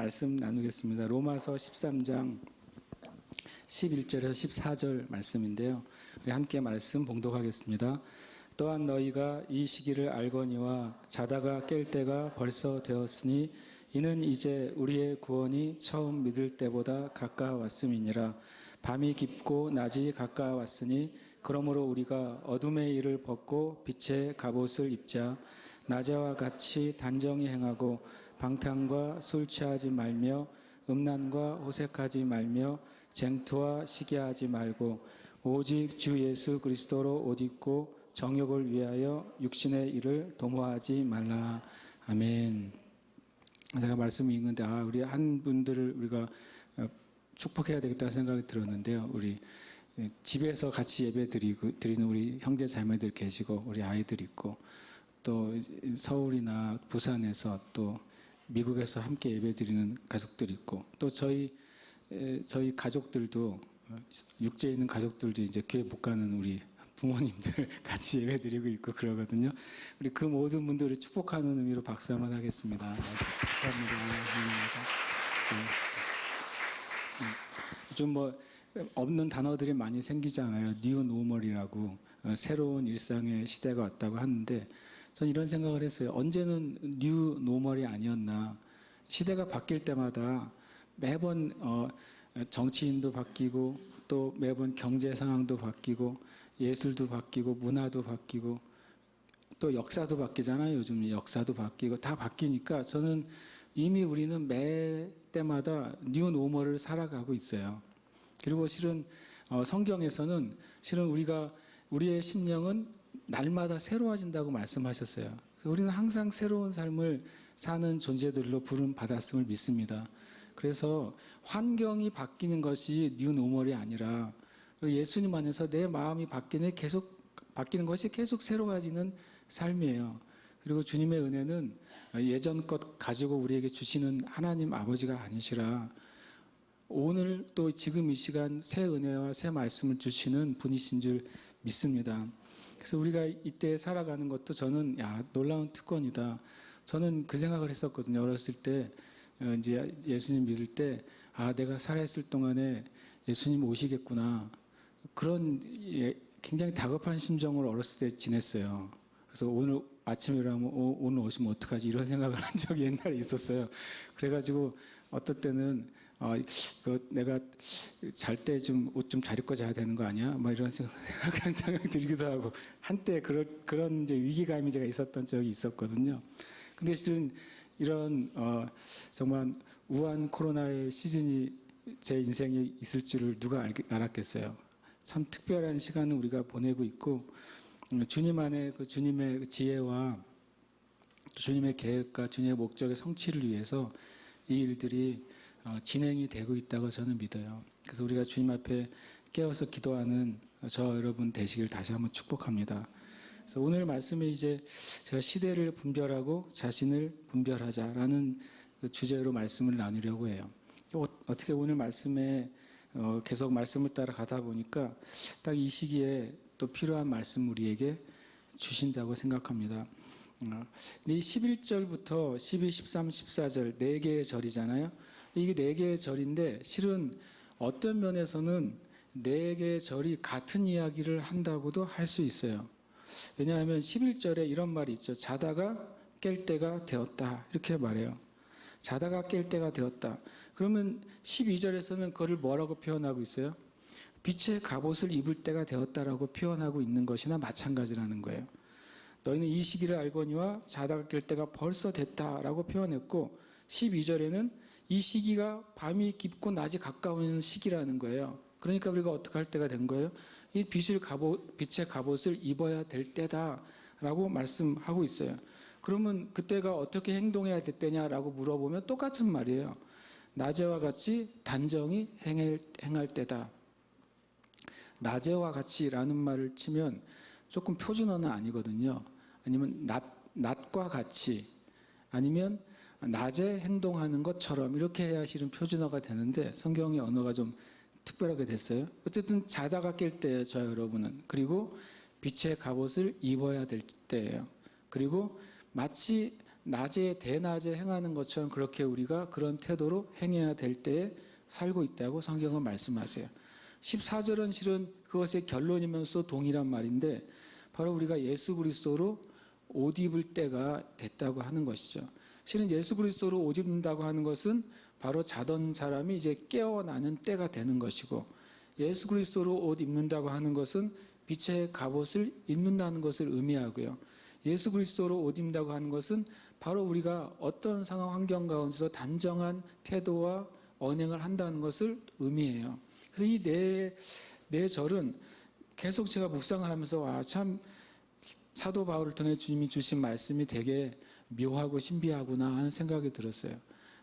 말씀 나누겠습니다. 로마서 13장 11절에서 14절 말씀인데요. 우리 함께 말씀 봉독하겠습니다. 또한 너희가 이 시기를 알거니와 자다가 깰 때가 벌써 되었으니 이는 이제 우리의 구원이 처음 믿을 때보다 가까웠음이니라. 밤이 깊고 낮이 가까웠으니 그러므로 우리가 어둠의 일을 벗고 빛의 갑옷을 입자. 낮에와 같이 단정히 행하고 방탕과 술 취하지 말며 음란과 호색하지 말며 쟁투와 시기하지 말고 오직 주 예수 그리스도로 옷 입고 정욕을 위하여 육신의 일을 도모하지 말라. 아멘. 제가 말씀을 읽는데 우리 한 분들을 우리가 축복해야 되겠다는 생각이 들었는데요. 우리 집에서 같이 예배 드리는 우리 형제 자매들 계시고 우리 아이들 있고 또 서울이나 부산에서 또 미국에서 함께 예배 드리는 가족들 있고 또 저희 가족들도 육지에 있는 가족들도 이제 교회 못 가는 우리 부모님들 같이 예배 드리고 있고 그러거든요. 우리 그 모든 분들을 축복하는 의미로 박수 한번 하겠습니다. 축복합니다. 좀 없는 단어들이 많이 생기잖아요. 뉴 노멀이라고 새로운 일상의 시대가 왔다고 하는데 저는 이런 생각을 했어요. 언제는 뉴 노멀이 아니었나. 시대가 바뀔 때마다 매번 정치인도 바뀌고 또 매번 경제 상황도 바뀌고 예술도 바뀌고 문화도 바뀌고 또 역사도 바뀌잖아요. 요즘 역사도 바뀌고 다 바뀌니까 저는 이미 우리는 매 때마다 뉴 노멀을 살아가고 있어요. 그리고 실은 성경에서는 실은 우리의 심령은 날마다 새로워진다고 말씀하셨어요. 그래서 우리는 항상 새로운 삶을 사는 존재들로 부름 받았음을 믿습니다. 그래서 환경이 바뀌는 것이 뉴 노멀이 아니라 예수님 안에서 내 마음이 바뀌는 것이 계속 새로워지는 삶이에요. 그리고 주님의 은혜는 예전 것 가지고 우리에게 주시는 하나님 아버지가 아니시라 오늘 또 지금 이 시간 새 은혜와 새 말씀을 주시는 분이신 줄 믿습니다. 그래서 우리가 이때 살아가는 것도 저는 놀라운 특권이다. 저는 그 생각을 했었거든요. 어렸을 때 이제 예수님 믿을 때 내가 살아있을 동안에 예수님 오시겠구나. 그런 굉장히 다급한 심정으로 어렸을 때 지냈어요. 그래서 오늘 아침에 일어나면 오늘 오시면 어떡하지 이런 생각을 한 적이 옛날에 있었어요. 그래가지고 어떨 때는 내가 잘 때 좀 옷 좀 잘 입고 자야 되는 거 아니야? 이런 생각이 들기도 하고 한때 그런 이제 위기감이 제가 있었던 적이 있었거든요. 근데 실은 이런 정말 우한 코로나의 시즌이 제 인생에 있을 줄을 누가 알았겠어요. 참 특별한 시간을 우리가 보내고 있고 주님 안에 주님의 지혜와 주님의 계획과 주님의 목적의 성취를 위해서 이 일들이 진행이 되고 있다고 저는 믿어요. 그래서 우리가 주님 앞에 깨어서 기도하는 저 여러분 되시길 다시 한번 축복합니다. 그래서 오늘 말씀에 이제 제가 시대를 분별하고 자신을 분별하자라는 주제로 말씀을 나누려고 해요. 어떻게 오늘 말씀에 계속 말씀을 따라 가다 보니까 딱 이 시기에 또 필요한 말씀 우리에게 주신다고 생각합니다. 이 11절부터 12, 13, 14절 4개의 절이잖아요. 이게 4개의 절인데 실은 어떤 면에서는 4개의 절이 같은 이야기를 한다고도 할 수 있어요. 왜냐하면 11절에 이런 말이 있죠. 자다가 깰 때가 되었다. 이렇게 말해요. 자다가 깰 때가 되었다. 그러면 12절에서는 그걸 뭐라고 표현하고 있어요? 빛의 갑옷을 입을 때가 되었다라고 표현하고 있는 것이나 마찬가지라는 거예요. 너희는 이 시기를 알거니와 자다가 깰 때가 벌써 됐다라고 표현했고 12절에는 이 시기가 밤이 깊고 낮이 가까운 시기라는 거예요. 그러니까 우리가 어떻게 할 때가 된 거예요? 이 빛의 갑옷을 입어야 될 때다라고 말씀하고 있어요. 그러면 그때가 어떻게 행동해야 될 때냐라고 물어보면 똑같은 말이에요. 낮에와 같이 단정히 행할 때다. 낮에와 같이라는 말을 치면 조금 표준어는 아니거든요. 아니면 낮과 같이 아니면 낮에 행동하는 것처럼 이렇게 해야 실은 표준어가 되는데 성경의 언어가 좀 특별하게 됐어요. 어쨌든 자다가 깰 때예요. 저 여러분은. 그리고 빛의 갑옷을 입어야 될 때예요. 그리고 마치 낮에 대낮에 행하는 것처럼 그렇게 우리가 그런 태도로 행해야 될 때에 살고 있다고 성경은 말씀하세요. 14절은 실은 그것의 결론이면서 동일한 말인데 바로 우리가 예수 그리스도로 옷 입을 때가 됐다고 하는 것이죠. 실은 예수 그리스도로 옷 입는다고 하는 것은 바로 자던 사람이 이제 깨어나는 때가 되는 것이고, 예수 그리스도로 옷 입는다고 하는 것은 빛의 갑옷을 입는다는 것을 의미하고요. 예수 그리스도로 옷 입는다고 하는 것은 바로 우리가 어떤 상황 환경 가운데서 단정한 태도와 언행을 한다는 것을 의미해요. 그래서 이 네 절은 계속 제가 묵상을 하면서 참 사도 바울을 통해 주님이 주신 말씀이 되게 묘하고 신비하구나 하는 생각이 들었어요.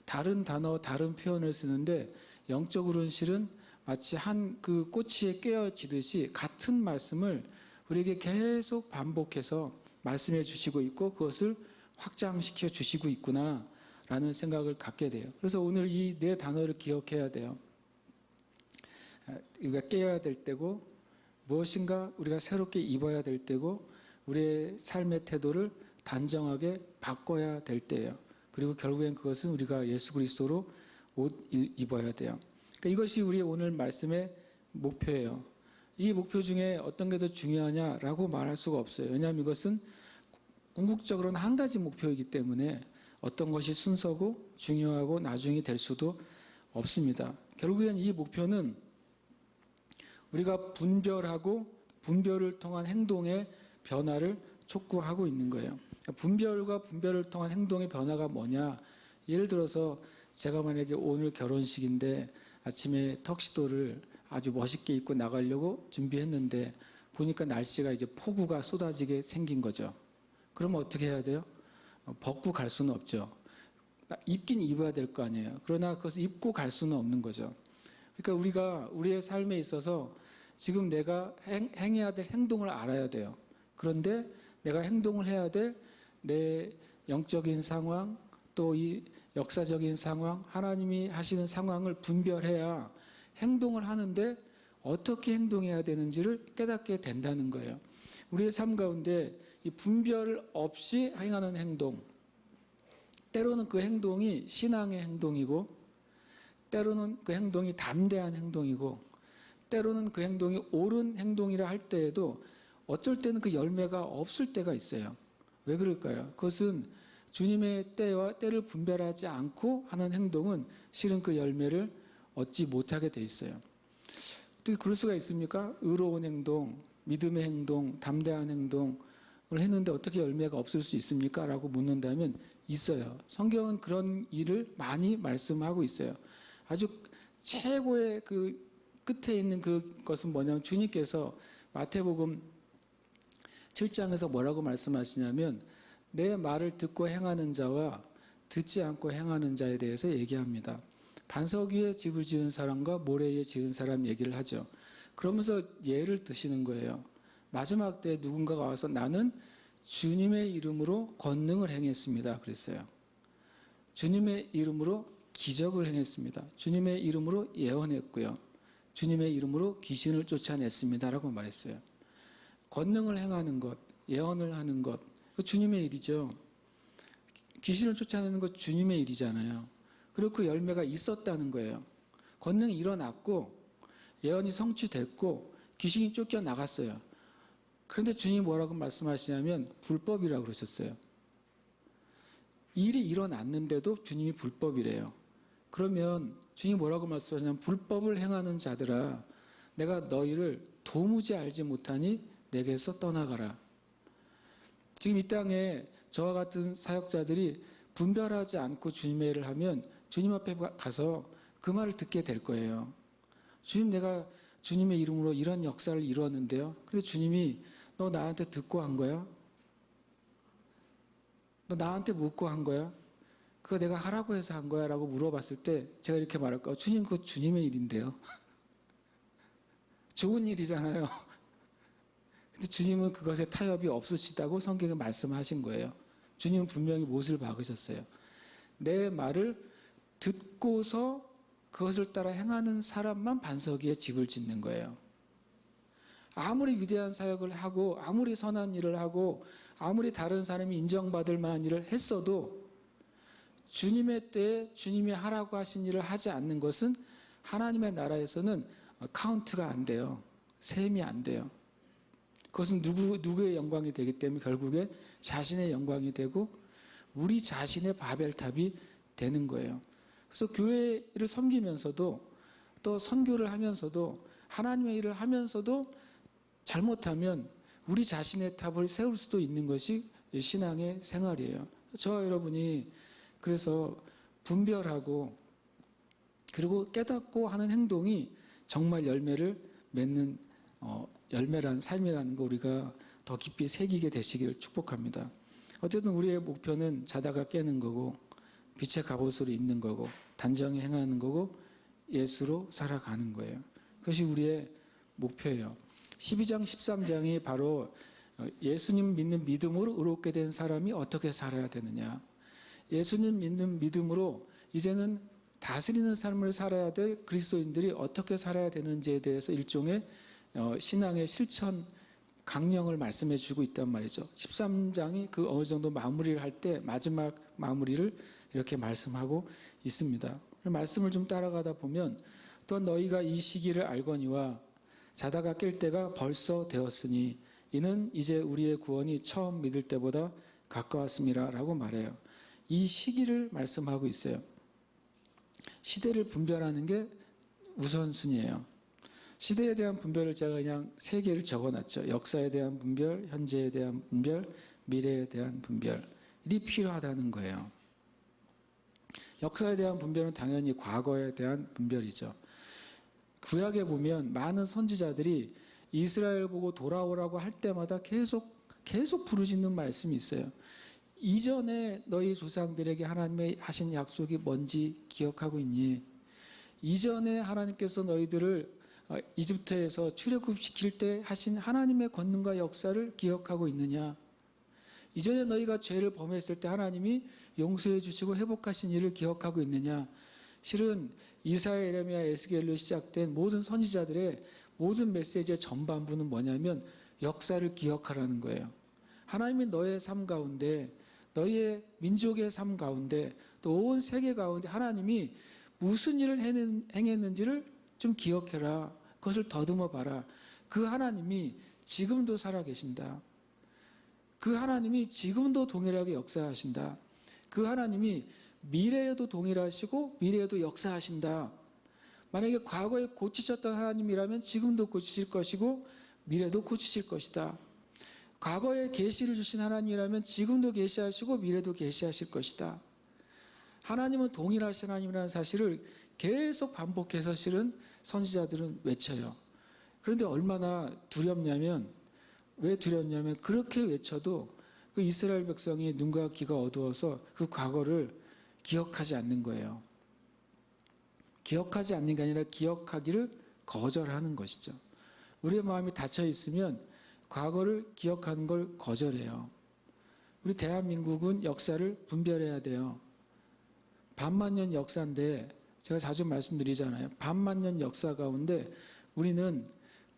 다른 단어, 다른 표현을 쓰는데 영적으로는 실은 마치 한 그 꼬치에 깨어지듯이 같은 말씀을 우리에게 계속 반복해서 말씀해 주시고 있고 그것을 확장시켜 주시고 있구나라는 생각을 갖게 돼요. 그래서 오늘 이 네 단어를 기억해야 돼요. 우리가 깨어야 될 때고, 무엇인가 우리가 새롭게 입어야 될 때고, 우리의 삶의 태도를 단정하게 바꿔야 될 때예요. 그리고 결국엔 그것은 우리가 예수 그리스도로 옷 입어야 돼요. 그러니까 이것이 우리의 오늘 말씀의 목표예요. 이 목표 중에 어떤 게 더 중요하냐라고 말할 수가 없어요. 왜냐하면 이것은 궁극적으로는 한 가지 목표이기 때문에 어떤 것이 순서고 중요하고 나중이 될 수도 없습니다. 결국엔 이 목표는 우리가 분별하고 분별을 통한 행동의 변화를 촉구하고 있는 거예요. 분별과 분별을 통한 행동의 변화가 뭐냐? 예를 들어서 제가 만약에 오늘 결혼식인데 아침에 턱시도를 아주 멋있게 입고 나가려고 준비했는데 보니까 날씨가 이제 폭우가 쏟아지게 생긴 거죠. 그러면 어떻게 해야 돼요? 벗고 갈 수는 없죠. 입긴 입어야 될 거 아니에요. 그러나 그것을 입고 갈 수는 없는 거죠. 그러니까 우리가 우리의 삶에 있어서 지금 내가 행해야 될 행동을 알아야 돼요. 그런데 내가 행동을 해야 될 내 영적인 상황, 또 이 역사적인 상황, 하나님이 하시는 상황을 분별해야 행동을 하는데 어떻게 행동해야 되는지를 깨닫게 된다는 거예요. 우리의 삶 가운데 이 분별 없이 행하는 행동, 때로는 그 행동이 신앙의 행동이고, 때로는 그 행동이 담대한 행동이고, 때로는 그 행동이 옳은 행동이라 할 때에도 어쩔 때는 그 열매가 없을 때가 있어요. 왜 그럴까요? 그것은 주님의 때와 때를 분별하지 않고 하는 행동은 실은 그 열매를 얻지 못하게 돼 있어요. 어떻게 그럴 수가 있습니까? 의로운 행동, 믿음의 행동, 담대한 행동을 했는데 어떻게 열매가 없을 수 있습니까? 라고 묻는다면 있어요. 성경은 그런 일을 많이 말씀하고 있어요. 아주 최고의 그 끝에 있는 그것은 뭐냐면 주님께서 마태복음 7장에서 뭐라고 말씀하시냐면 내 말을 듣고 행하는 자와 듣지 않고 행하는 자에 대해서 얘기합니다. 반석 위에 집을 지은 사람과 모래 위에 지은 사람 얘기를 하죠. 그러면서 예를 드시는 거예요. 마지막 때 누군가가 와서 나는 주님의 이름으로 권능을 행했습니다. 그랬어요. 주님의 이름으로 기적을 행했습니다. 주님의 이름으로 예언했고요. 주님의 이름으로 귀신을 쫓아냈습니다. 라고 말했어요. 권능을 행하는 것, 예언을 하는 것, 주님의 일이죠. 귀신을 쫓아내는 것 주님의 일이잖아요. 그리고 그 열매가 있었다는 거예요. 권능이 일어났고 예언이 성취됐고 귀신이 쫓겨나갔어요. 그런데 주님이 뭐라고 말씀하시냐면 불법이라고 그러셨어요. 일이 일어났는데도 주님이 불법이래요. 그러면 주님이 뭐라고 말씀하시냐면 불법을 행하는 자들아, 내가 너희를 도무지 알지 못하니 내게서 떠나가라. 지금 이 땅에 저와 같은 사역자들이 분별하지 않고 주님의 일을 하면 주님 앞에 가서 그 말을 듣게 될 거예요. 주님, 내가 주님의 이름으로 이런 역사를 이루었는데요. 그래서 주님이 너 나한테 듣고 한 거야? 너 나한테 묻고 한 거야? 그거 내가 하라고 해서 한 거야? 라고 물어봤을 때 제가 이렇게 말할 거예요. 주님, 그거 주님의 일인데요. 좋은 일이잖아요. 근데 주님은 그것에 타협이 없으시다고 성경에 말씀하신 거예요. 주님은 분명히 못을 박으셨어요. 내 말을 듣고서 그것을 따라 행하는 사람만 반석 위에 집을 짓는 거예요. 아무리 위대한 사역을 하고 아무리 선한 일을 하고 아무리 다른 사람이 인정받을 만한 일을 했어도 주님의 때에 주님이 하라고 하신 일을 하지 않는 것은 하나님의 나라에서는 카운트가 안 돼요. 셈이 안 돼요. 그것은 누구의 영광이 되기 때문에 결국에 자신의 영광이 되고 우리 자신의 바벨탑이 되는 거예요. 그래서 교회를 섬기면서도 또 선교를 하면서도 하나님의 일을 하면서도 잘못하면 우리 자신의 탑을 세울 수도 있는 것이 신앙의 생활이에요. 저와 여러분이 그래서 분별하고 그리고 깨닫고 하는 행동이 정말 열매를 맺는 열매란 삶이라는 거 우리가 더 깊이 새기게 되시기를 축복합니다. 어쨌든 우리의 목표는 자다가 깨는 거고 빛의 갑옷으로 입는 거고 단정히 행하는 거고 예수로 살아가는 거예요. 그것이 우리의 목표예요. 12장 13장이 바로 예수님 믿는 믿음으로 의롭게 된 사람이 어떻게 살아야 되느냐, 예수님 믿는 믿음으로 이제는 다스리는 삶을 살아야 될 그리스도인들이 어떻게 살아야 되는지에 대해서 일종의 신앙의 실천 강령을 말씀해 주고 있단 말이죠. 13장이 그 어느 정도 마무리를 할 때 마지막 마무리를 이렇게 말씀하고 있습니다. 말씀을 좀 따라가다 보면 또 너희가 이 시기를 알거니와 자다가 깰 때가 벌써 되었으니 이는 이제 우리의 구원이 처음 믿을 때보다 가까웠음이라 라고 말해요. 이 시기를 말씀하고 있어요. 시대를 분별하는 게 우선순위예요. 시대에 대한 분별을 제가 그냥 세 개를 적어놨죠. 역사에 대한 분별, 현재에 대한 분별, 미래에 대한 분별이 필요하다는 거예요. 역사에 대한 분별은 당연히 과거에 대한 분별이죠. 구약에 보면 많은 선지자들이 이스라엘 보고 돌아오라고 할 때마다 계속 부르짖는 말씀이 있어요. 이전에 너희 조상들에게 하나님의 하신 약속이 뭔지 기억하고 있니? 이전에 하나님께서 너희들을 이집트에서 출애굽시킬 때 하신 하나님의 권능과 역사를 기억하고 있느냐? 이전에 너희가 죄를 범했을 때 하나님이 용서해 주시고 회복하신 일을 기억하고 있느냐? 실은 이사야, 예레미야, 에스겔로 시작된 모든 선지자들의 모든 메시지의 전반부는 뭐냐면 역사를 기억하라는 거예요. 하나님이 너의 삶 가운데, 너희의 민족의 삶 가운데, 또 온 세계 가운데 하나님이 무슨 일을 행했는지를 좀 기억해라. 그것을 더듬어 봐라. 그 하나님이 지금도 살아계신다. 그 하나님이 지금도 동일하게 역사하신다. 그 하나님이 미래에도 동일하시고 미래에도 역사하신다. 만약에 과거에 고치셨던 하나님이라면 지금도 고치실 것이고 미래도 고치실 것이다. 과거에 계시를 주신 하나님이라면 지금도 계시하시고 미래도 계시하실 것이다. 하나님은 동일하신 하나님이라는 사실을 계속 반복해서 실은 선지자들은 외쳐요. 그런데 얼마나 두렵냐면, 왜 두렵냐면 그렇게 외쳐도 그 이스라엘 백성이 눈과 귀가 어두워서 그 과거를 기억하지 않는 거예요. 기억하지 않는 게 아니라 기억하기를 거절하는 것이죠. 우리의 마음이 닫혀 있으면 과거를 기억하는 걸 거절해요. 우리 대한민국은 역사를 분별해야 돼요. 반만년 역사인데 제가 자주 말씀드리잖아요. 반만년 역사 가운데 우리는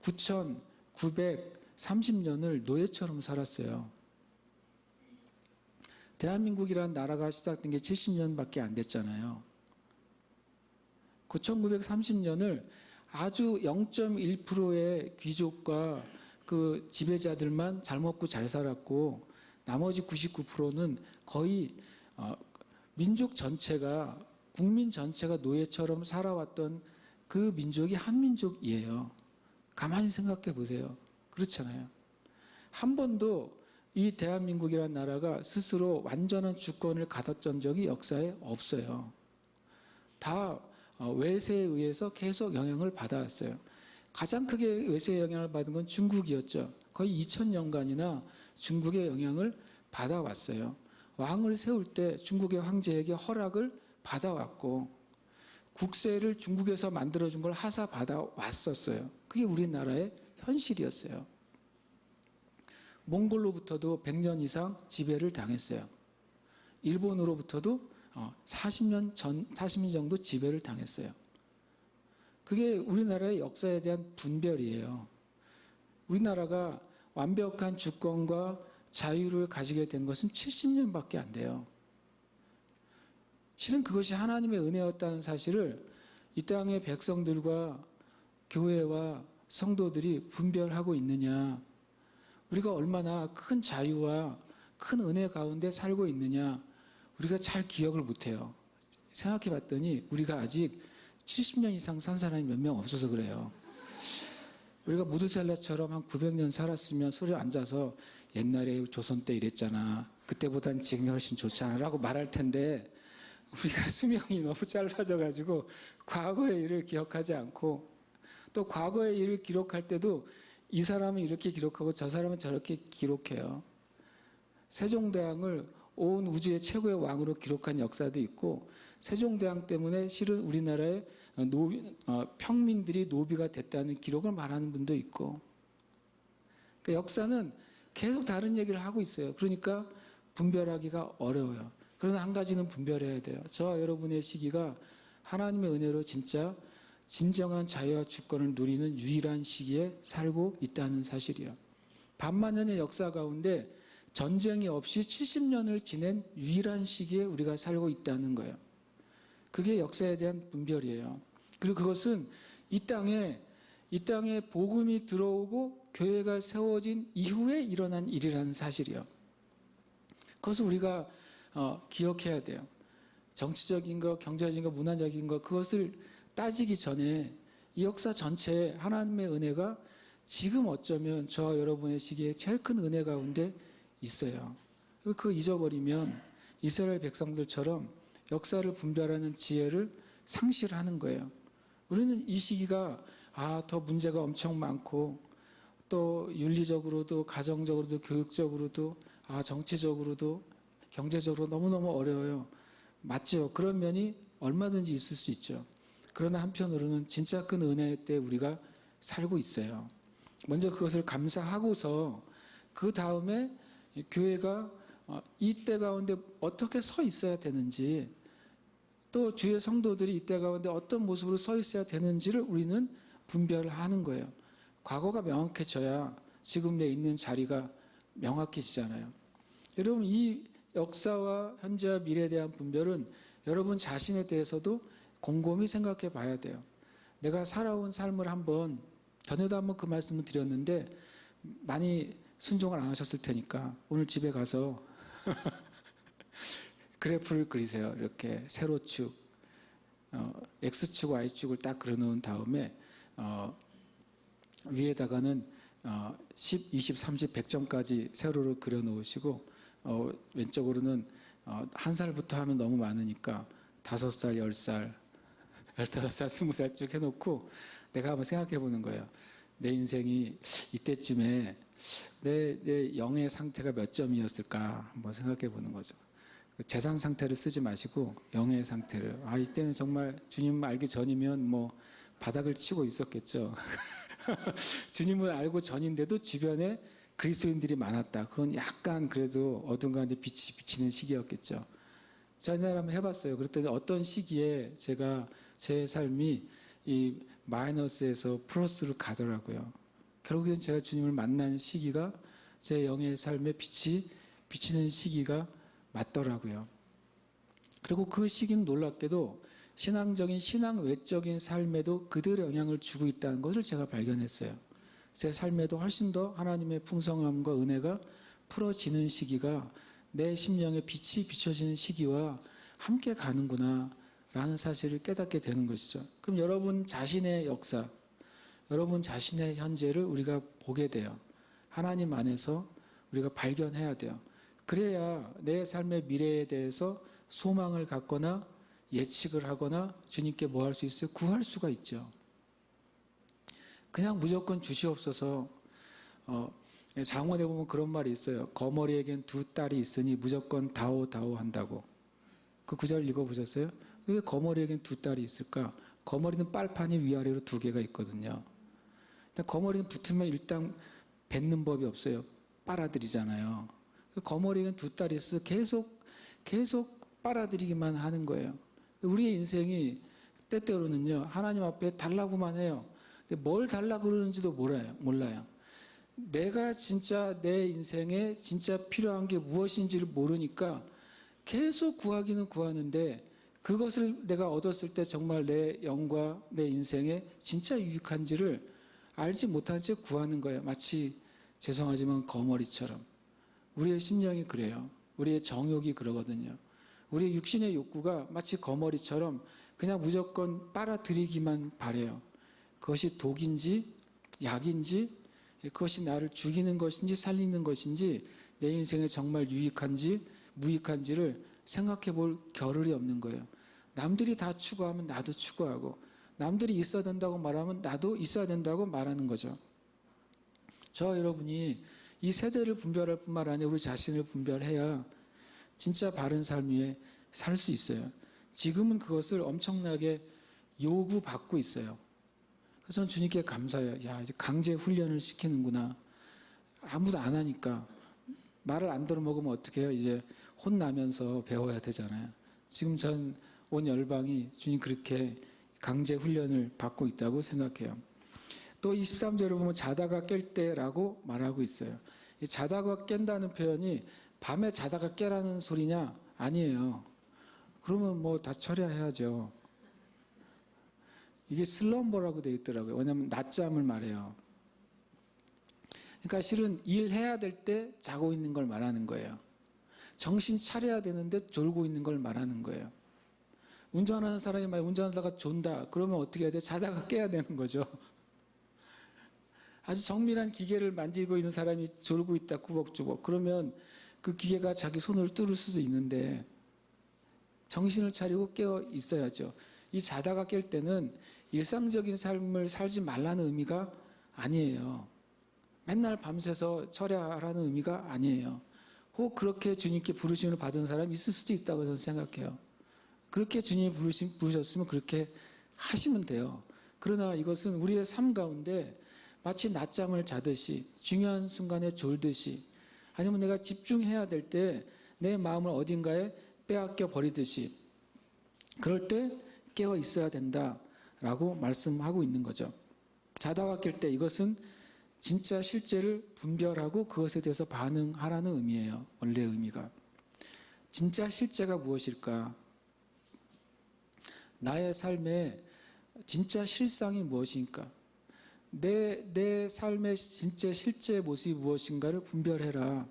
9,930년을 노예처럼 살았어요. 대한민국이라는 나라가 시작된 게 70년밖에 안 됐잖아요. 9,930년을 아주 0.1%의 귀족과 그 지배자들만 잘 먹고 잘 살았고 나머지 99%는 거의 민족 전체가, 국민 전체가 노예처럼 살아왔던 그 민족이 한민족이에요. 가만히 생각해 보세요. 그렇잖아요. 한 번도 이 대한민국이라는 나라가 스스로 완전한 주권을 가졌던 적이 역사에 없어요. 다 외세에 의해서 계속 영향을 받아왔어요. 가장 크게 외세의 영향을 받은 건 중국이었죠. 거의 2000년간이나 중국의 영향을 받아왔어요. 왕을 세울 때 중국의 황제에게 허락을 받아왔고 국세를 중국에서 만들어준 걸 하사 받아왔었어요. 그게 우리나라의 현실이었어요. 몽골로부터도 100년 이상 지배를 당했어요. 일본으로부터도 40년 정도 지배를 당했어요. 그게 우리나라의 역사에 대한 분별이에요. 우리나라가 완벽한 주권과 자유를 가지게 된 것은 70년밖에 안 돼요. 실은 그것이 하나님의 은혜였다는 사실을 이 땅의 백성들과 교회와 성도들이 분별하고 있느냐, 우리가 얼마나 큰 자유와 큰 은혜 가운데 살고 있느냐, 우리가 잘 기억을 못해요. 생각해 봤더니 우리가 아직 70년 이상 산 사람이 몇 명 없어서 그래요. 우리가 무드셀라처럼 한 900년 살았으면 소리 앉아서 옛날에 조선 때 이랬잖아, 그때보단 지금이 훨씬 좋잖아 라고 말할 텐데, 우리가 수명이 너무 짧아져 가지고 과거의 일을 기억하지 않고, 또 과거의 일을 기록할 때도 이 사람은 이렇게 기록하고 저 사람은 저렇게 기록해요. 세종대왕을 온 우주의 최고의 왕으로 기록한 역사도 있고, 세종대왕 때문에 실은 우리나라의 평민들이 노비가 됐다는 기록을 말하는 분도 있고, 그러니까 역사는 계속 다른 얘기를 하고 있어요. 그러니까 분별하기가 어려워요. 그러나 한 가지는 분별해야 돼요. 저와 여러분의 시기가 하나님의 은혜로 진짜 진정한 자유와 주권을 누리는 유일한 시기에 살고 있다는 사실이요. 반만년의 역사 가운데 전쟁이 없이 70년을 지낸 유일한 시기에 우리가 살고 있다는 거예요. 그게 역사에 대한 분별이에요. 그리고 그것은 이 땅에 복음이 들어오고 교회가 세워진 이후에 일어난 일이라는 사실이요. 그것을 우리가 기억해야 돼요. 정치적인 것, 경제적인 것, 문화적인 것, 그것을 따지기 전에 이 역사 전체에 하나님의 은혜가 지금 어쩌면 저와 여러분의 시기에 제일 큰 은혜 가운데 있어요. 그거 잊어버리면 이스라엘 백성들처럼 역사를 분별하는 지혜를 상실하는 거예요. 우리는 이 시기가 더 문제가 엄청 많고, 또 윤리적으로도 가정적으로도 교육적으로도 정치적으로도 경제적으로 너무너무 어려워요. 맞죠? 그런 면이 얼마든지 있을 수 있죠. 그러나 한편으로는 진짜 큰 은혜 때 우리가 살고 있어요. 먼저 그것을 감사하고서 그 다음에 교회가 이때 가운데 어떻게 서 있어야 되는지, 또 주의 성도들이 이때 가운데 어떤 모습으로 서 있어야 되는지를 우리는 분별하는 거예요. 과거가 명확해져야 지금 내 있는 자리가 명확해지잖아요. 여러분, 이 역사와 현재와 미래에 대한 분별은 여러분 자신에 대해서도 곰곰이 생각해 봐야 돼요. 내가 살아온 삶을 전에도 한번 그 말씀을 드렸는데 많이 순종을 안 하셨을 테니까 오늘 집에 가서 그래프를 그리세요. 이렇게 세로축, X축, Y축을 딱 그려놓은 다음에 위에다가는 10, 20, 30, 100점까지 세로를 그려놓으시고, 왼쪽으로는 1살부터 하면 너무 많으니까 5살, 10살, 15살, 20살 쭉 해놓고 내가 한번 생각해 보는 거예요. 내 인생이 이때쯤에 내 영의 상태가 몇 점이었을까 한번 생각해 보는 거죠. 재산 상태를 쓰지 마시고 영의 상태를. 이때는 정말 주님 알기 전이면 뭐 바닥을 치고 있었겠죠. 주님을 알고 전인데도 주변에 그리스도인들이 많았다. 그건 약간 그래도 어둠 가운데 빛이 비치는 시기였겠죠. 저 옛날에 한번 해봤어요. 그랬더니 어떤 시기에 제가 제 삶이 이 마이너스에서 플러스로 가더라고요. 결국엔 제가 주님을 만난 시기가 제 영의 삶에 빛이 비치는 시기가 맞더라고요. 그리고 그 시기는 놀랍게도 신앙적인 신앙 외적인 삶에도 그대로 영향을 주고 있다는 것을 제가 발견했어요. 제 삶에도 훨씬 더 하나님의 풍성함과 은혜가 풀어지는 시기가 내 심령에 빛이 비춰지는 시기와 함께 가는구나 라는 사실을 깨닫게 되는 것이죠. 그럼 여러분 자신의 역사, 여러분 자신의 현재를 우리가 보게 돼요. 하나님 안에서 우리가 발견해야 돼요. 그래야 내 삶의 미래에 대해서 소망을 갖거나 예측을 하거나 주님께 뭐 할 수 있어요? 구할 수가 있죠. 그냥 무조건 주시옵소서. 장원에 보면 그런 말이 있어요. 거머리에겐 2딸이 있으니 무조건 다오 한다고. 그 구절 읽어보셨어요? 왜 거머리에겐 2딸이 있을까? 거머리는 빨판이 위아래로 2개가 있거든요. 거머리는 붙으면 일단 뱉는 법이 없어요. 빨아들이잖아요. 거머리에겐 2딸이 있어서 계속 빨아들이기만 하는 거예요. 우리의 인생이 때때로는요, 하나님 앞에 달라고만 해요. 근데 뭘 달라고 그러는지도 몰라요. 내가 진짜 내 인생에 진짜 필요한 게 무엇인지를 모르니까 계속 구하기는 구하는데 그것을 내가 얻었을 때 정말 내 영과 내 인생에 진짜 유익한지를 알지 못한 채 구하는 거예요. 마치 죄송하지만 거머리처럼. 우리의 심령이 그래요. 우리의 정욕이 그러거든요. 우리의 육신의 욕구가 마치 거머리처럼 그냥 무조건 빨아들이기만 바래요. 그것이 독인지 약인지 그것이 나를 죽이는 것인지 살리는 것인지 내 인생에 정말 유익한지 무익한지를 생각해 볼 겨를이 없는 거예요. 남들이 다 추구하면 나도 추구하고 남들이 있어야 된다고 말하면 나도 있어야 된다고 말하는 거죠. 저와 여러분이 이 세대를 분별할 뿐만 아니라 우리 자신을 분별해야 진짜 바른 삶 위에 살 수 있어요. 지금은 그것을 엄청나게 요구받고 있어요. 그래서 저는 주님께 감사해요. 야, 이제 강제 훈련을 시키는구나. 아무도 안 하니까. 말을 안 들어먹으면 어떻게 해요? 이제 혼나면서 배워야 되잖아요. 지금 전 온 열방이 주님 그렇게 강제 훈련을 받고 있다고 생각해요. 또 23절에 보면 자다가 깰 때라고 말하고 있어요. 이 자다가 깬다는 표현이 밤에 자다가 깨라는 소리냐? 아니에요. 그러면 뭐 다 처리해야죠. 이게 슬럼버라고 되어 있더라고요. 왜냐하면 낮잠을 말해요. 그러니까 실은 일해야 될 때 자고 있는 걸 말하는 거예요. 정신 차려야 되는데 졸고 있는 걸 말하는 거예요. 운전하는 사람이 만약 운전하다가 존다. 그러면 어떻게 해야 돼? 자다가 깨야 되는 거죠. 아주 정밀한 기계를 만지고 있는 사람이 졸고 있다 꾸벅꾸벅. 그러면 그 기계가 자기 손을 뚫을 수도 있는데 정신을 차리고 깨어 있어야죠. 이 자다가 깰 때는 일상적인 삶을 살지 말라는 의미가 아니에요. 맨날 밤새서 철야하라는 의미가 아니에요. 혹 그렇게 주님께 부르심을 받은 사람이 있을 수도 있다고 저는 생각해요. 그렇게 주님이 부르셨으면 그렇게 하시면 돼요. 그러나 이것은 우리의 삶 가운데 마치 낮잠을 자듯이 중요한 순간에 졸듯이 아니면 내가 집중해야 될 때 내 마음을 어딘가에 빼앗겨 버리듯이 그럴 때 깨어 있어야 된다라고 말씀하고 있는 거죠. 자다가 깰 때 이것은 진짜 실제를 분별하고 그것에 대해서 반응하라는 의미예요. 원래 의미가. 진짜 실제가 무엇일까? 나의 삶의 진짜 실상이 무엇인가? 내 삶의 진짜 실제 모습이 무엇인가를 분별해라.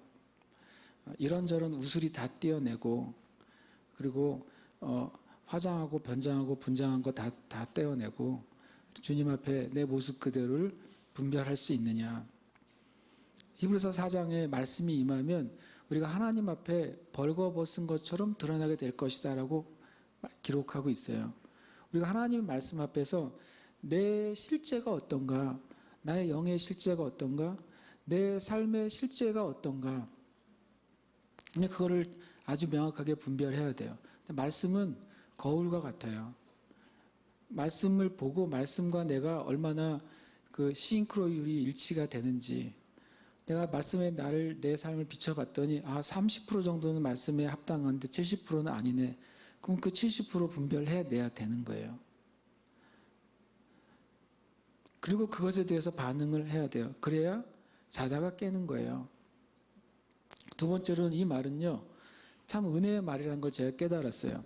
이런저런 우스리 다 떼어내고 그리고 화장하고 변장하고 분장한 거 다 떼어내고 주님 앞에 내 모습 그대로를 분별할 수 있느냐. 히브리서 4장에 말씀이 임하면 우리가 하나님 앞에 벌거벗은 것처럼 드러나게 될 것이다 라고 기록하고 있어요. 우리가 하나님의 말씀 앞에서 내 실제가 어떤가, 나의 영의 실제가 어떤가, 내 삶의 실제가 어떤가, 근데 그거를 아주 명확하게 분별해야 돼요. 말씀은 거울과 같아요. 말씀을 보고 말씀과 내가 얼마나 그 싱크로율이 일치가 되는지, 내가 말씀에 내 삶을 비춰봤더니 30% 정도는 말씀에 합당한데 70%는 아니네. 그럼 그 70% 분별해내야 되는 거예요. 그리고 그것에 대해서 반응을 해야 돼요. 그래야 자다가 깨는 거예요. 두 번째로는 이 말은요, 참 은혜의 말이라는 걸 제가 깨달았어요.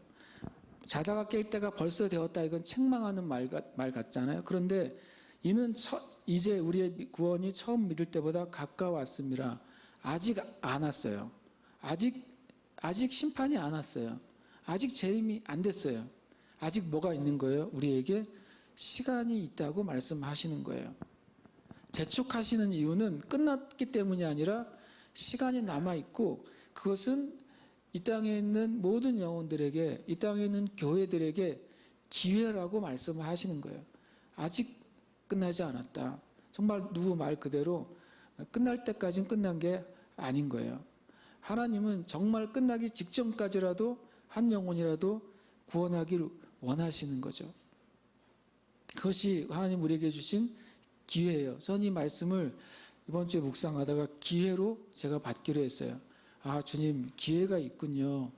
자다가 깰 때가 벌써 되었다. 이건 책망하는 말 같잖아요. 그런데 이는 이제 우리의 구원이 처음 믿을 때보다 가까웠습니다. 아직 안 왔어요. 아직 심판이 안 왔어요. 아직 재림이 안 됐어요. 아직 뭐가 있는 거예요? 우리에게 시간이 있다고 말씀하시는 거예요. 재촉하시는 이유는 끝났기 때문이 아니라 시간이 남아있고 그것은 이 땅에 있는 모든 영혼들에게, 이 땅에 있는 교회들에게 기회라고 말씀하시는 거예요. 아직 끝나지 않았다. 정말 누구 말 그대로 끝날 때까지는 끝난 게 아닌 거예요. 하나님은 정말 끝나기 직전까지라도 한 영혼이라도 구원하기를 원하시는 거죠. 그것이 하나님 우리에게 주신 기회예요. 저는 이 말씀을 이번 주에 묵상하다가 기회로 제가 받기로 했어요. 주님, 기회가 있군요.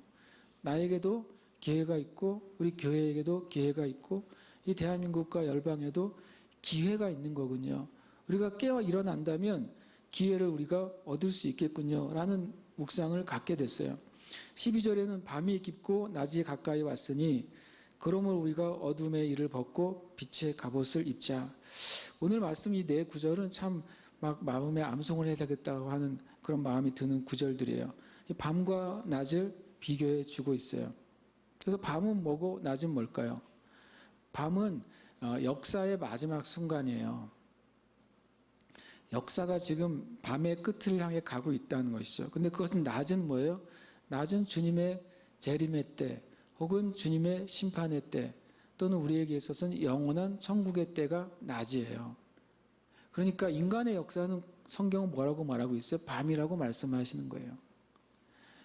나에게도 기회가 있고 우리 교회에게도 기회가 있고 이 대한민국과 열방에도 기회가 있는 거군요. 우리가 깨어 일어난다면 기회를 우리가 얻을 수 있겠군요라는 묵상을 갖게 됐어요. 12절에는 밤이 깊고 낮이 가까이 왔으니 그러므로 우리가 어둠의 일을 벗고 빛의 갑옷을 입자. 오늘 말씀 이 네 구절은 참 막 마음에 암송을 해야 되겠다고 하는 그런 마음이 드는 구절들이에요. 밤과 낮을 비교해 주고 있어요. 그래서 밤은 뭐고 낮은 뭘까요? 밤은 역사의 마지막 순간이에요. 역사가 지금 밤의 끝을 향해 가고 있다는 것이죠. 근데 그것은 낮은 뭐예요? 낮은 주님의 재림의 때 혹은 주님의 심판의 때 또는 우리에게 있어서는 영원한 천국의 때가 낮이에요. 그러니까 인간의 역사는 성경은 뭐라고 말하고 있어요? 밤이라고 말씀하시는 거예요.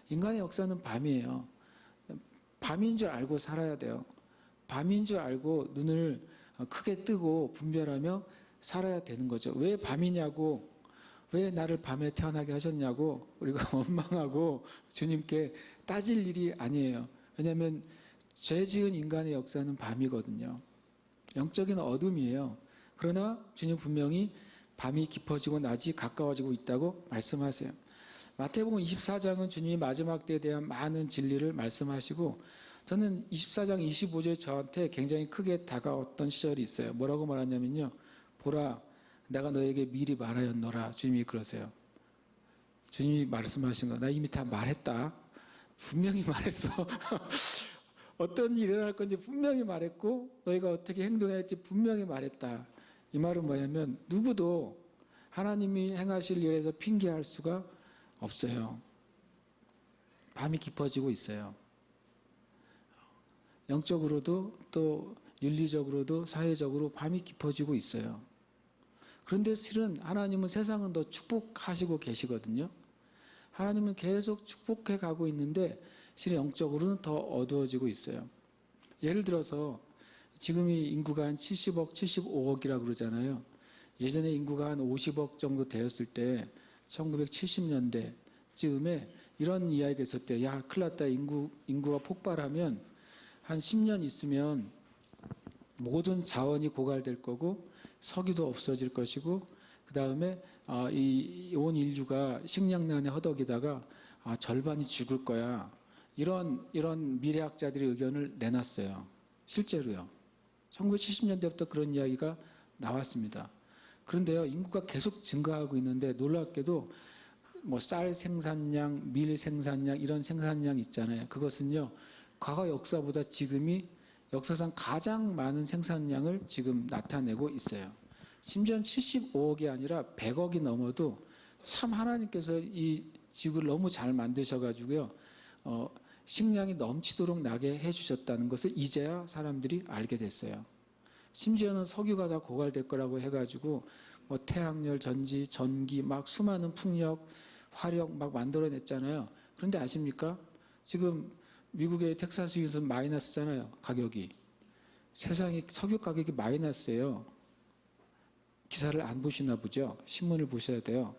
인간의 역사는 밤이에요. 밤인 줄 알고 살아야 돼요. 밤인 줄 알고 눈을 크게 뜨고 분별하며 살아야 되는 거죠. 왜 밤이냐고, 왜 나를 밤에 태어나게 하셨냐고 우리가 원망하고 주님께 따질 일이 아니에요. 왜냐하면 죄 지은 인간의 역사는 밤이거든요. 영적인 어둠이에요. 그러나 주님 분명히 밤이 깊어지고 낮이 가까워지고 있다고 말씀하세요. 마태복음 24장은 주님이 마지막 때에 대한 많은 진리를 말씀하시고 저는 24장 25절 저한테 굉장히 크게 다가왔던 시절이 있어요. 뭐라고 말하냐면요. 보라, 내가 너에게 미리 말하였노라. 주님이 그러세요. 주님이 말씀하신 거, 나 이미 다 말했다. 분명히 말했어. 어떤 일이 일어날 건지 분명히 말했고 너희가 어떻게 행동해야 할지 분명히 말했다. 이 말은 뭐냐면 누구도 하나님이 행하실 일에서 핑계할 수가 없어요. 밤이 깊어지고 있어요. 영적으로도 또 윤리적으로도 사회적으로 밤이 깊어지고 있어요. 그런데 실은 하나님은 세상은 더 축복하시고 계시거든요. 하나님은 계속 축복해 가고 있는데 실은 영적으로는 더 어두워지고 있어요. 예를 들어서 지금 이 인구가 한 70억, 75억이라고 그러잖아요. 예전에 인구가 한 50억 정도 되었을 때 1970년대쯤에 이런 이야기가 있었대요. 야, 큰일 났다. 인구가 폭발하면 한 10년 있으면 모든 자원이 고갈될 거고 석유도 없어질 것이고 그 다음에 이 온 인류가 식량난에 허덕이다가 절반이 죽을 거야. 이런 미래학자들의 의견을 내놨어요. 실제로요. 1970년대부터 그런 이야기가 나왔습니다. 그런데요, 인구가 계속 증가하고 있는데 놀랍게도 뭐 쌀 생산량, 밀 생산량 이런 생산량 있잖아요. 그것은요, 과거 역사보다 지금이 역사상 가장 많은 생산량을 지금 나타내고 있어요. 심지어는 75억이 아니라 100억이 넘어도 참 하나님께서 이 지구를 너무 잘 만드셔가지고요. 식량이 넘치도록 나게 해주셨다는 것을 이제야 사람들이 알게 됐어요. 심지어는 석유가 다 고갈될 거라고 해가지고 뭐 태양열, 전지, 전기 막 수많은 풍력, 화력 막 만들어냈잖아요. 그런데 아십니까? 지금 미국의 텍사스주는 마이너스잖아요. 가격이. 세상에 석유 가격이 마이너스예요. 기사를 안 보시나 보죠? 신문을 보셔야 돼요.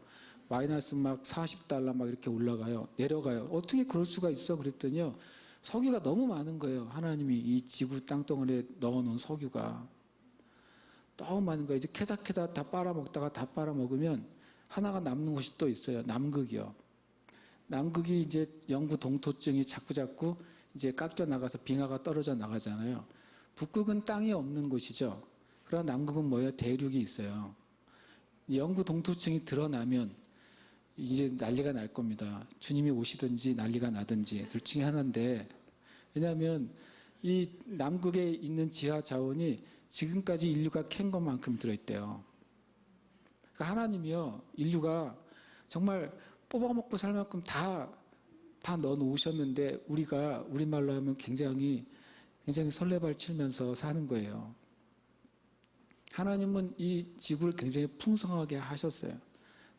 마이너스 막 40달러 막 이렇게 올라가요. 내려가요. 어떻게 그럴 수가 있어? 그랬더니요. 석유가 너무 많은 거예요. 하나님이 이 지구 땅덩어리에 넣어놓은 석유가. 너무 많은 거예요. 이제 캐다 다 빨아먹다가 다 빨아먹으면 하나가 남는 곳이 또 있어요. 남극이요. 남극이 이제 영구 동토증이 자꾸 이제 깎여 나가서 빙하가 떨어져 나가잖아요. 북극은 땅이 없는 곳이죠. 그러나 남극은 뭐예요? 대륙이 있어요. 영구 동토층이 드러나면 이제 난리가 날 겁니다. 주님이 오시든지 난리가 나든지 둘 중에 하나인데 왜냐하면 이 남극에 있는 지하 자원이 지금까지 인류가 캔 것만큼 들어있대요. 그러니까 하나님이요. 인류가 정말 뽑아먹고 살 만큼 다 넣어놓으셨는데 우리가 우리말로 하면 굉장히 설레발 치면서 사는 거예요. 하나님은 이 지구를 굉장히 풍성하게 하셨어요.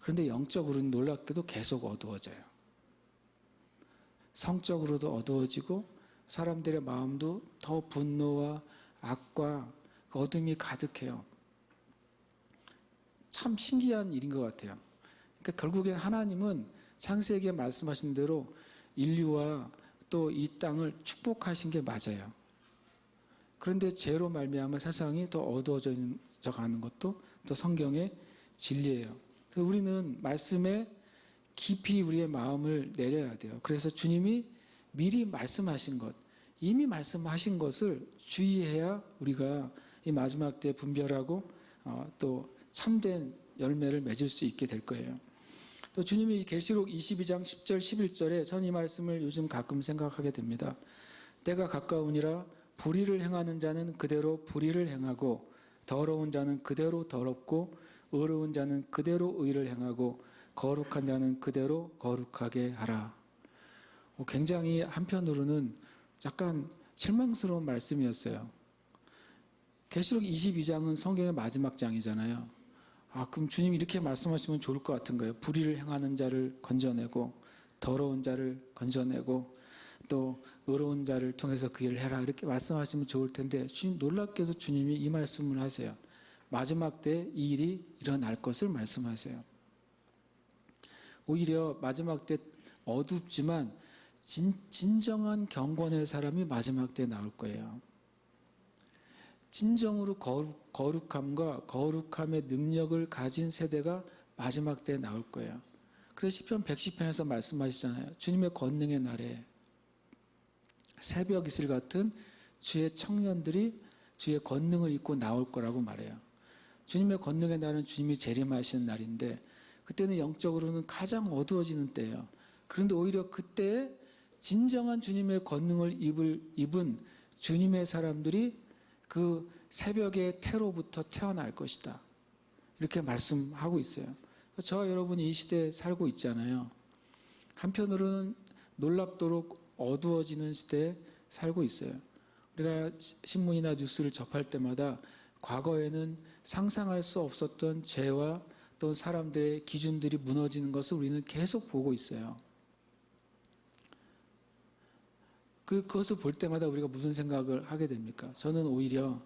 그런데 영적으로는 놀랍게도 계속 어두워져요. 성적으로도 어두워지고 사람들의 마음도 더 분노와 악과 어둠이 가득해요. 참 신기한 일인 것 같아요. 그러니까 결국에 하나님은 창세기에 말씀하신 대로 인류와 또 이 땅을 축복하신 게 맞아요. 그런데 죄로 말미암아 세상이 더 어두워져 가는 것도 또 성경의 진리예요. 그래서 우리는 말씀에 깊이 우리의 마음을 내려야 돼요. 그래서 주님이 미리 말씀하신 것, 이미 말씀하신 것을 주의해야 우리가 이 마지막 때 분별하고 또 참된 열매를 맺을 수 있게 될 거예요. 또 주님이 계시록 22장 10절 11절에 전 이 말씀을 요즘 가끔 생각하게 됩니다. 때가 가까우니라 불의를 행하는 자는 그대로 불의를 행하고 더러운 자는 그대로 더럽고 의로운 자는 그대로 의를 행하고 거룩한 자는 그대로 거룩하게 하라. 굉장히 한편으로는 약간 실망스러운 말씀이었어요. 계시록 22장은 성경의 마지막 장이잖아요. 그럼 주님이 이렇게 말씀하시면 좋을 것 같은 거예요. 불의를 행하는 자를 건져내고 더러운 자를 건져내고 또 의로운 자를 통해서 그 일을 해라 이렇게 말씀하시면 좋을 텐데 놀랍게도 주님이 이 말씀을 하세요. 마지막 때 이 일이 일어날 것을 말씀하세요. 오히려 마지막 때 어둡지만 진정한 경건의 사람이 마지막 때 나올 거예요. 진정으로 거룩함과 거룩함의 능력을 가진 세대가 마지막 때 나올 거예요. 그래서 시편 110편에서 말씀하시잖아요. 주님의 권능의 날에 새벽 이슬 같은 주의 청년들이 주의 권능을 입고 나올 거라고 말해요. 주님의 권능의 날은 주님이 재림하시는 날인데 그때는 영적으로는 가장 어두워지는 때예요. 그런데 오히려 그때 진정한 주님의 권능을 입은 주님의 사람들이 그 새벽의 태로부터 태어날 것이다. 이렇게 말씀하고 있어요. 저와 여러분이 이 시대에 살고 있잖아요. 한편으로는 놀랍도록 어두워지는 시대에 살고 있어요. 우리가 신문이나 뉴스를 접할 때마다 과거에는 상상할 수 없었던 죄와 또 사람들의 기준들이 무너지는 것을 우리는 계속 보고 있어요. 그것을 볼 때마다 우리가 무슨 생각을 하게 됩니까? 저는 오히려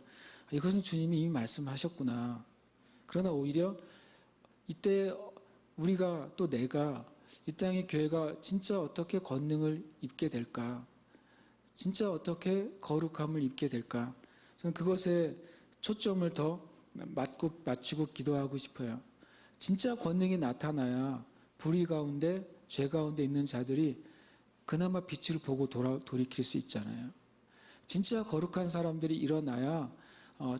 이것은 주님이 이미 말씀하셨구나. 그러나 오히려 이때 우리가 또 내가 이 땅의 교회가 진짜 어떻게 권능을 입게 될까? 진짜 어떻게 거룩함을 입게 될까? 저는 그것에 초점을 더 맞추고 기도하고 싶어요. 진짜 권능이 나타나야 불의 가운데 죄 가운데 있는 자들이 그나마 빛을 보고 돌이킬 수 있잖아요. 진짜 거룩한 사람들이 일어나야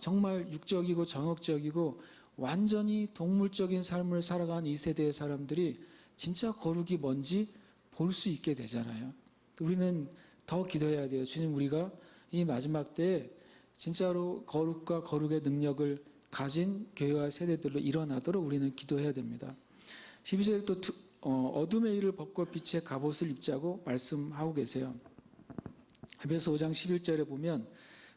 정말 육적이고 정욕적이고 완전히 동물적인 삶을 살아가는 이 세대의 사람들이 진짜 거룩이 뭔지 볼 수 있게 되잖아요. 우리는 더 기도해야 돼요. 주님, 우리가 이 마지막 때에 진짜로 거룩과 거룩의 능력을 가진 교회와 세대들로 일어나도록 우리는 기도해야 됩니다. 12절에 또 어둠의 일을 벗고 빛의 갑옷을 입자고 말씀하고 계세요. 에베소 5장 11절에 보면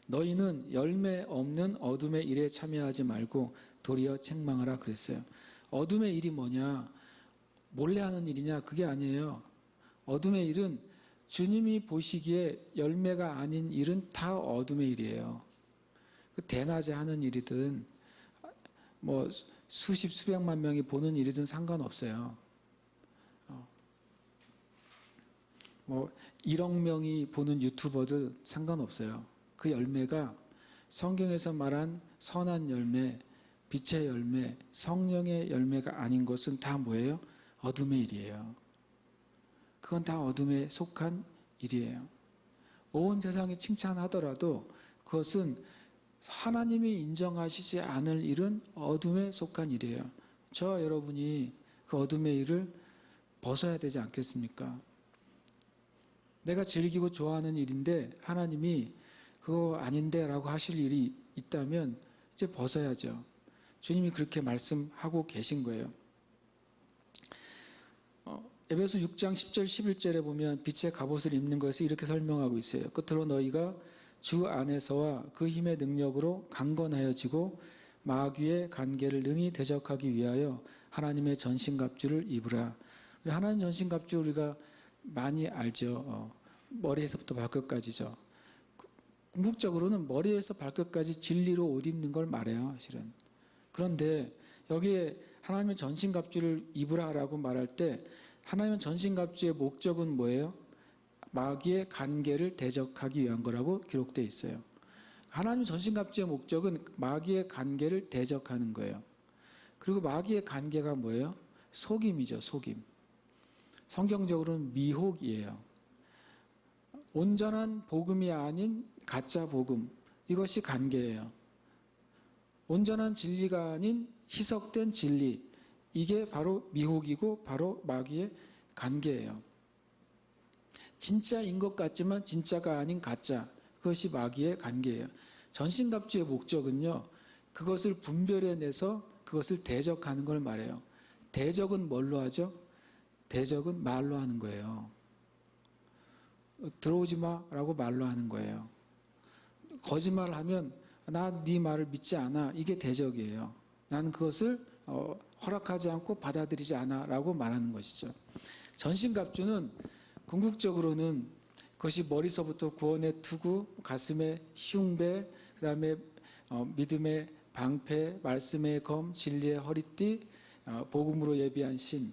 너희는 열매 없는 어둠의 일에 참여하지 말고 도리어 책망하라 그랬어요. 어둠의 일이 뭐냐? 몰래 하는 일이냐? 그게 아니에요. 어둠의 일은 주님이 보시기에 열매가 아닌 일은 다 어둠의 일이에요. 그 대낮에 하는 일이든 뭐 수십 수백만 명이 보는 일이든 상관없어요. 뭐 1억 명이 보는 유튜버도 상관없어요. 그 열매가 성경에서 말한 선한 열매, 빛의 열매, 성령의 열매가 아닌 것은 다 뭐예요? 어둠의 일이에요. 그건 다 어둠에 속한 일이에요. 온 세상이 칭찬하더라도 그것은 하나님이 인정하시지 않을 일은 어둠에 속한 일이에요. 저와 여러분이 그 어둠의 일을 벗어야 되지 않겠습니까? 내가 즐기고 좋아하는 일인데 하나님이 그거 아닌데 라고 하실 일이 있다면 이제 벗어야죠. 주님이 그렇게 말씀하고 계신 거예요. 에베소 6장 10절 11절에 보면 빛의 갑옷을 입는 것을 이렇게 설명하고 있어요. 끝으로 너희가 주 안에서와 그 힘의 능력으로 강건하여지고 마귀의 간계를 능히 대적하기 위하여 하나님의 전신갑주를 입으라. 하나님 전신갑주 우리가 많이 알죠. 머리에서부터 발끝까지죠. 궁극적으로는 머리에서 발끝까지 진리로 옷 입는 걸 말해요, 실은. 그런데 여기에 하나님의 전신갑주를 입으라라고 말할 때 하나님의 전신갑주의 목적은 뭐예요? 마귀의 간계를 대적하기 위한 거라고 기록되어 있어요. 하나님의 전신갑주의 목적은 마귀의 간계를 대적하는 거예요. 그리고 마귀의 관계가 뭐예요? 속임이죠, 속임. 성경적으로는 미혹이에요. 온전한 복음이 아닌 가짜 복음, 이것이 관계예요. 온전한 진리가 아닌 희석된 진리, 이게 바로 미혹이고 바로 마귀의 관계예요. 진짜인 것 같지만 진짜가 아닌 가짜, 그것이 마귀의 관계예요. 전신갑주의 목적은요, 그것을 분별해내서 그것을 대적하는 걸 말해요. 대적은 뭘로 하죠? 대적은 말로 하는 거예요. 들어오지 마라고 말로 하는 거예요. 거짓말을 하면 나 네 말을 믿지 않아, 이게 대적이에요. 나는 그것을 허락하지 않고 받아들이지 않아 라고 말하는 것이죠. 전신갑주는 궁극적으로는 그것이 머리서부터 구원의 투구, 가슴의 흉배, 그 다음에 믿음의 방패, 말씀의 검, 진리의 허리띠, 복음으로 예비한 신.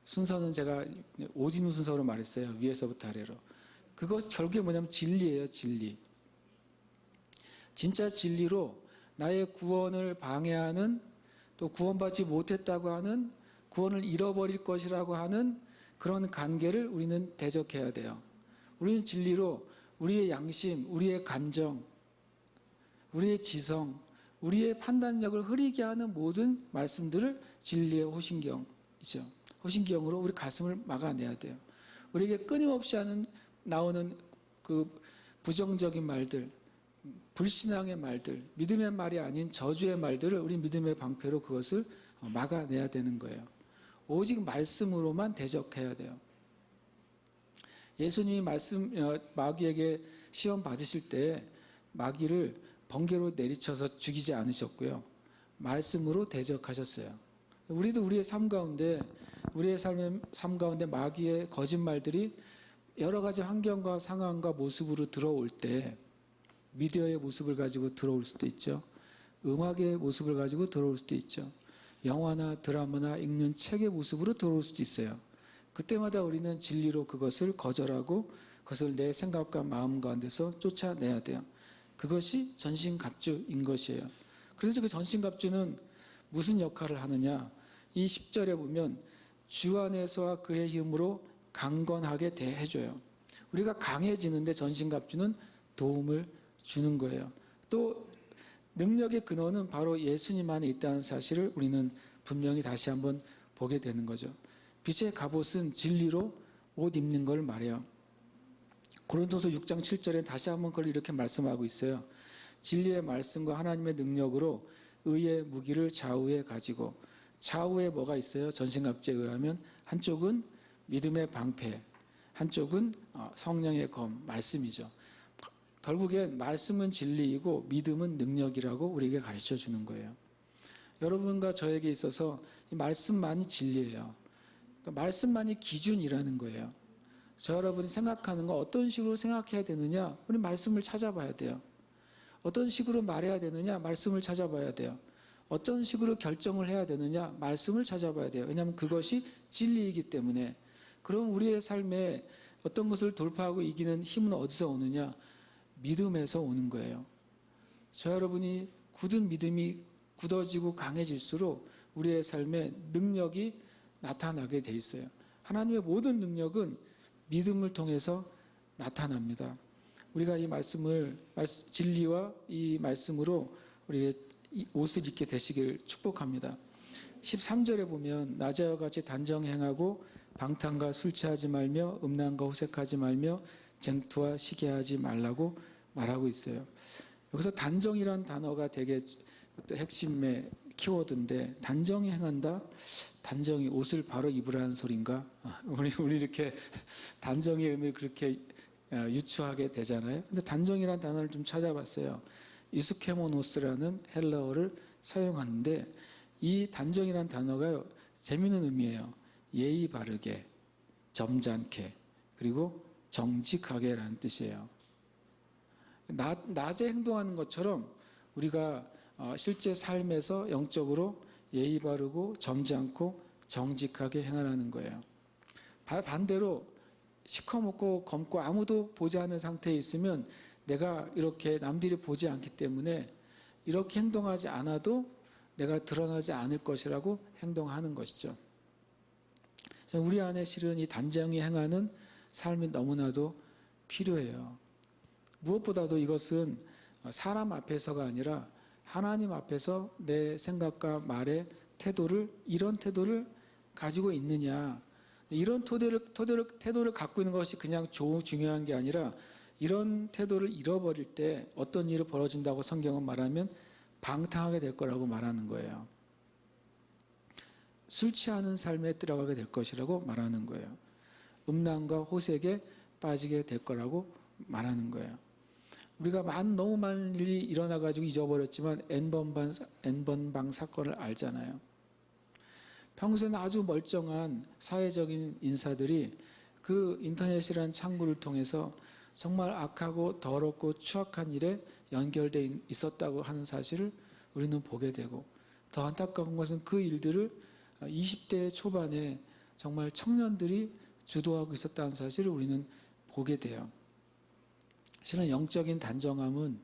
순서는 제가 오진우 순서로 말했어요. 위에서부터 아래로. 그것 결국에 뭐냐면 진리예요. 진리. 진짜 진리로 나의 구원을 방해하는, 또 구원받지 못했다고 하는, 구원을 잃어버릴 것이라고 하는 그런 관계를 우리는 대적해야 돼요. 우리는 진리로 우리의 양심, 우리의 감정, 우리의 지성, 우리의 판단력을 흐리게 하는 모든 말씀들을 진리의 호신경이죠. 호신경으로 우리 가슴을 막아내야 돼요. 우리에게 끊임없이 나오는 그 부정적인 말들, 불신앙의 말들, 믿음의 말이 아닌 저주의 말들을 우리 믿음의 방패로 그것을 막아내야 되는 거예요. 오직 말씀으로만 대적해야 돼요. 예수님이 마귀에게 시험 받으실 때 마귀를 번개로 내리쳐서 죽이지 않으셨고요. 말씀으로 대적하셨어요. 우리도 우리의 삶 가운데 마귀의 거짓말들이 여러 가지 환경과 상황과 모습으로 들어올 때 미디어의 모습을 가지고 들어올 수도 있죠. 음악의 모습을 가지고 들어올 수도 있죠. 영화나 드라마나 읽는 책의 모습으로 들어올 수도 있어요. 그때마다 우리는 진리로 그것을 거절하고 그것을 내 생각과 마음 가운데서 쫓아내야 돼요. 그것이 전신갑주인 것이에요. 그래서 그 전신갑주는 무슨 역할을 하느냐? 이 10절에 보면 주 안에서와 그의 힘으로 강건하게 대해줘요. 우리가 강해지는데 전신갑주는 도움을 주는 거예요. 또 능력의 근원은 바로 예수님 안에 있다는 사실을 우리는 분명히 다시 한번 보게 되는 거죠. 빛의 갑옷은 진리로 옷 입는 걸 말해요. 고린도서 6장 7절에 다시 한번 그걸 이렇게 말씀하고 있어요. 진리의 말씀과 하나님의 능력으로 의의 무기를 좌우에 가지고, 좌우에 뭐가 있어요? 전신갑주에 의하면 한쪽은 믿음의 방패, 한쪽은 성령의 검, 말씀이죠. 결국엔 말씀은 진리이고 믿음은 능력이라고 우리에게 가르쳐 주는 거예요. 여러분과 저에게 있어서 이 말씀만이 진리예요. 그러니까 말씀만이 기준이라는 거예요. 저 여러분이 생각하는 거 어떤 식으로 생각해야 되느냐? 우리 말씀을 찾아봐야 돼요. 어떤 식으로 말해야 되느냐? 말씀을 찾아봐야 돼요. 어떤 식으로 결정을 해야 되느냐? 말씀을 찾아봐야 돼요. 왜냐하면 그것이 진리이기 때문에. 그럼 우리의 삶에 어떤 것을 돌파하고 이기는 힘은 어디서 오느냐? 믿음에서 오는 거예요. 저 여러분이 굳은 믿음이 굳어지고 강해질수록 우리의 삶에 능력이 나타나게 돼 있어요. 하나님의 모든 능력은 믿음을 통해서 나타납니다. 우리가 이 말씀을, 진리와 이 말씀으로 우리의 옷을 입게 되시길 축복합니다. 13절에 보면 낮에와 같이 단정 행하고 방탕과 술 취하지 말며 음란과 호색하지 말며 쟁투와 시기하지 말라고 말하고 있어요. 여기서 단정이란 단어가 되게 핵심의 키워드인데, 단정히 행한다? 단정히 옷을 바로 입으라는 소린가? 우리 이렇게 단정의 의미를 그렇게 유추하게 되잖아요. 근데 단정이란 단어를 좀 찾아봤어요. 이스케모노스라는 헬라어를 사용하는데, 이 단정이란 단어가 재미있는 의미예요. 예의 바르게, 점잖게, 그리고 정직하게라는 뜻이에요. 낮에 행동하는 것처럼 우리가 실제 삶에서 영적으로 예의 바르고 점잖고 정직하게 행하라는 거예요. 반대로 시커멓고 검고 아무도 보지 않는 상태에 있으면 내가 이렇게 남들이 보지 않기 때문에 이렇게 행동하지 않아도 내가 드러나지 않을 것이라고 행동하는 것이죠. 우리 안에 실은 이 단정히 행하는 삶이 너무나도 필요해요. 무엇보다도 이것은 사람 앞에서가 아니라 하나님 앞에서 내 생각과 말의 이런 태도를 가지고 있느냐. 이런 태도를 갖고 있는 것이 그냥 중요한 게 아니라 이런 태도를 잃어버릴 때 어떤 일이 벌어진다고 성경은 말하면 방탕하게 될 거라고 말하는 거예요. 술 취하는 삶에 들어가게 될 것이라고 말하는 거예요. 음란과 호색에 빠지게 될 거라고 말하는 거예요. 우리가 너무 많은 일이 일어나가지고 잊어버렸지만 N번방 사건을 알잖아요. 평소에는 아주 멀쩡한 사회적인 인사들이 그 인터넷이라는 창구를 통해서 정말 악하고 더럽고 추악한 일에 연결되어 있었다고 하는 사실을 우리는 보게 되고, 더 안타까운 것은 그 일들을 20대 초반에 정말 청년들이 주도하고 있었다는 사실을 우리는 보게 돼요. 실은 영적인 단정함은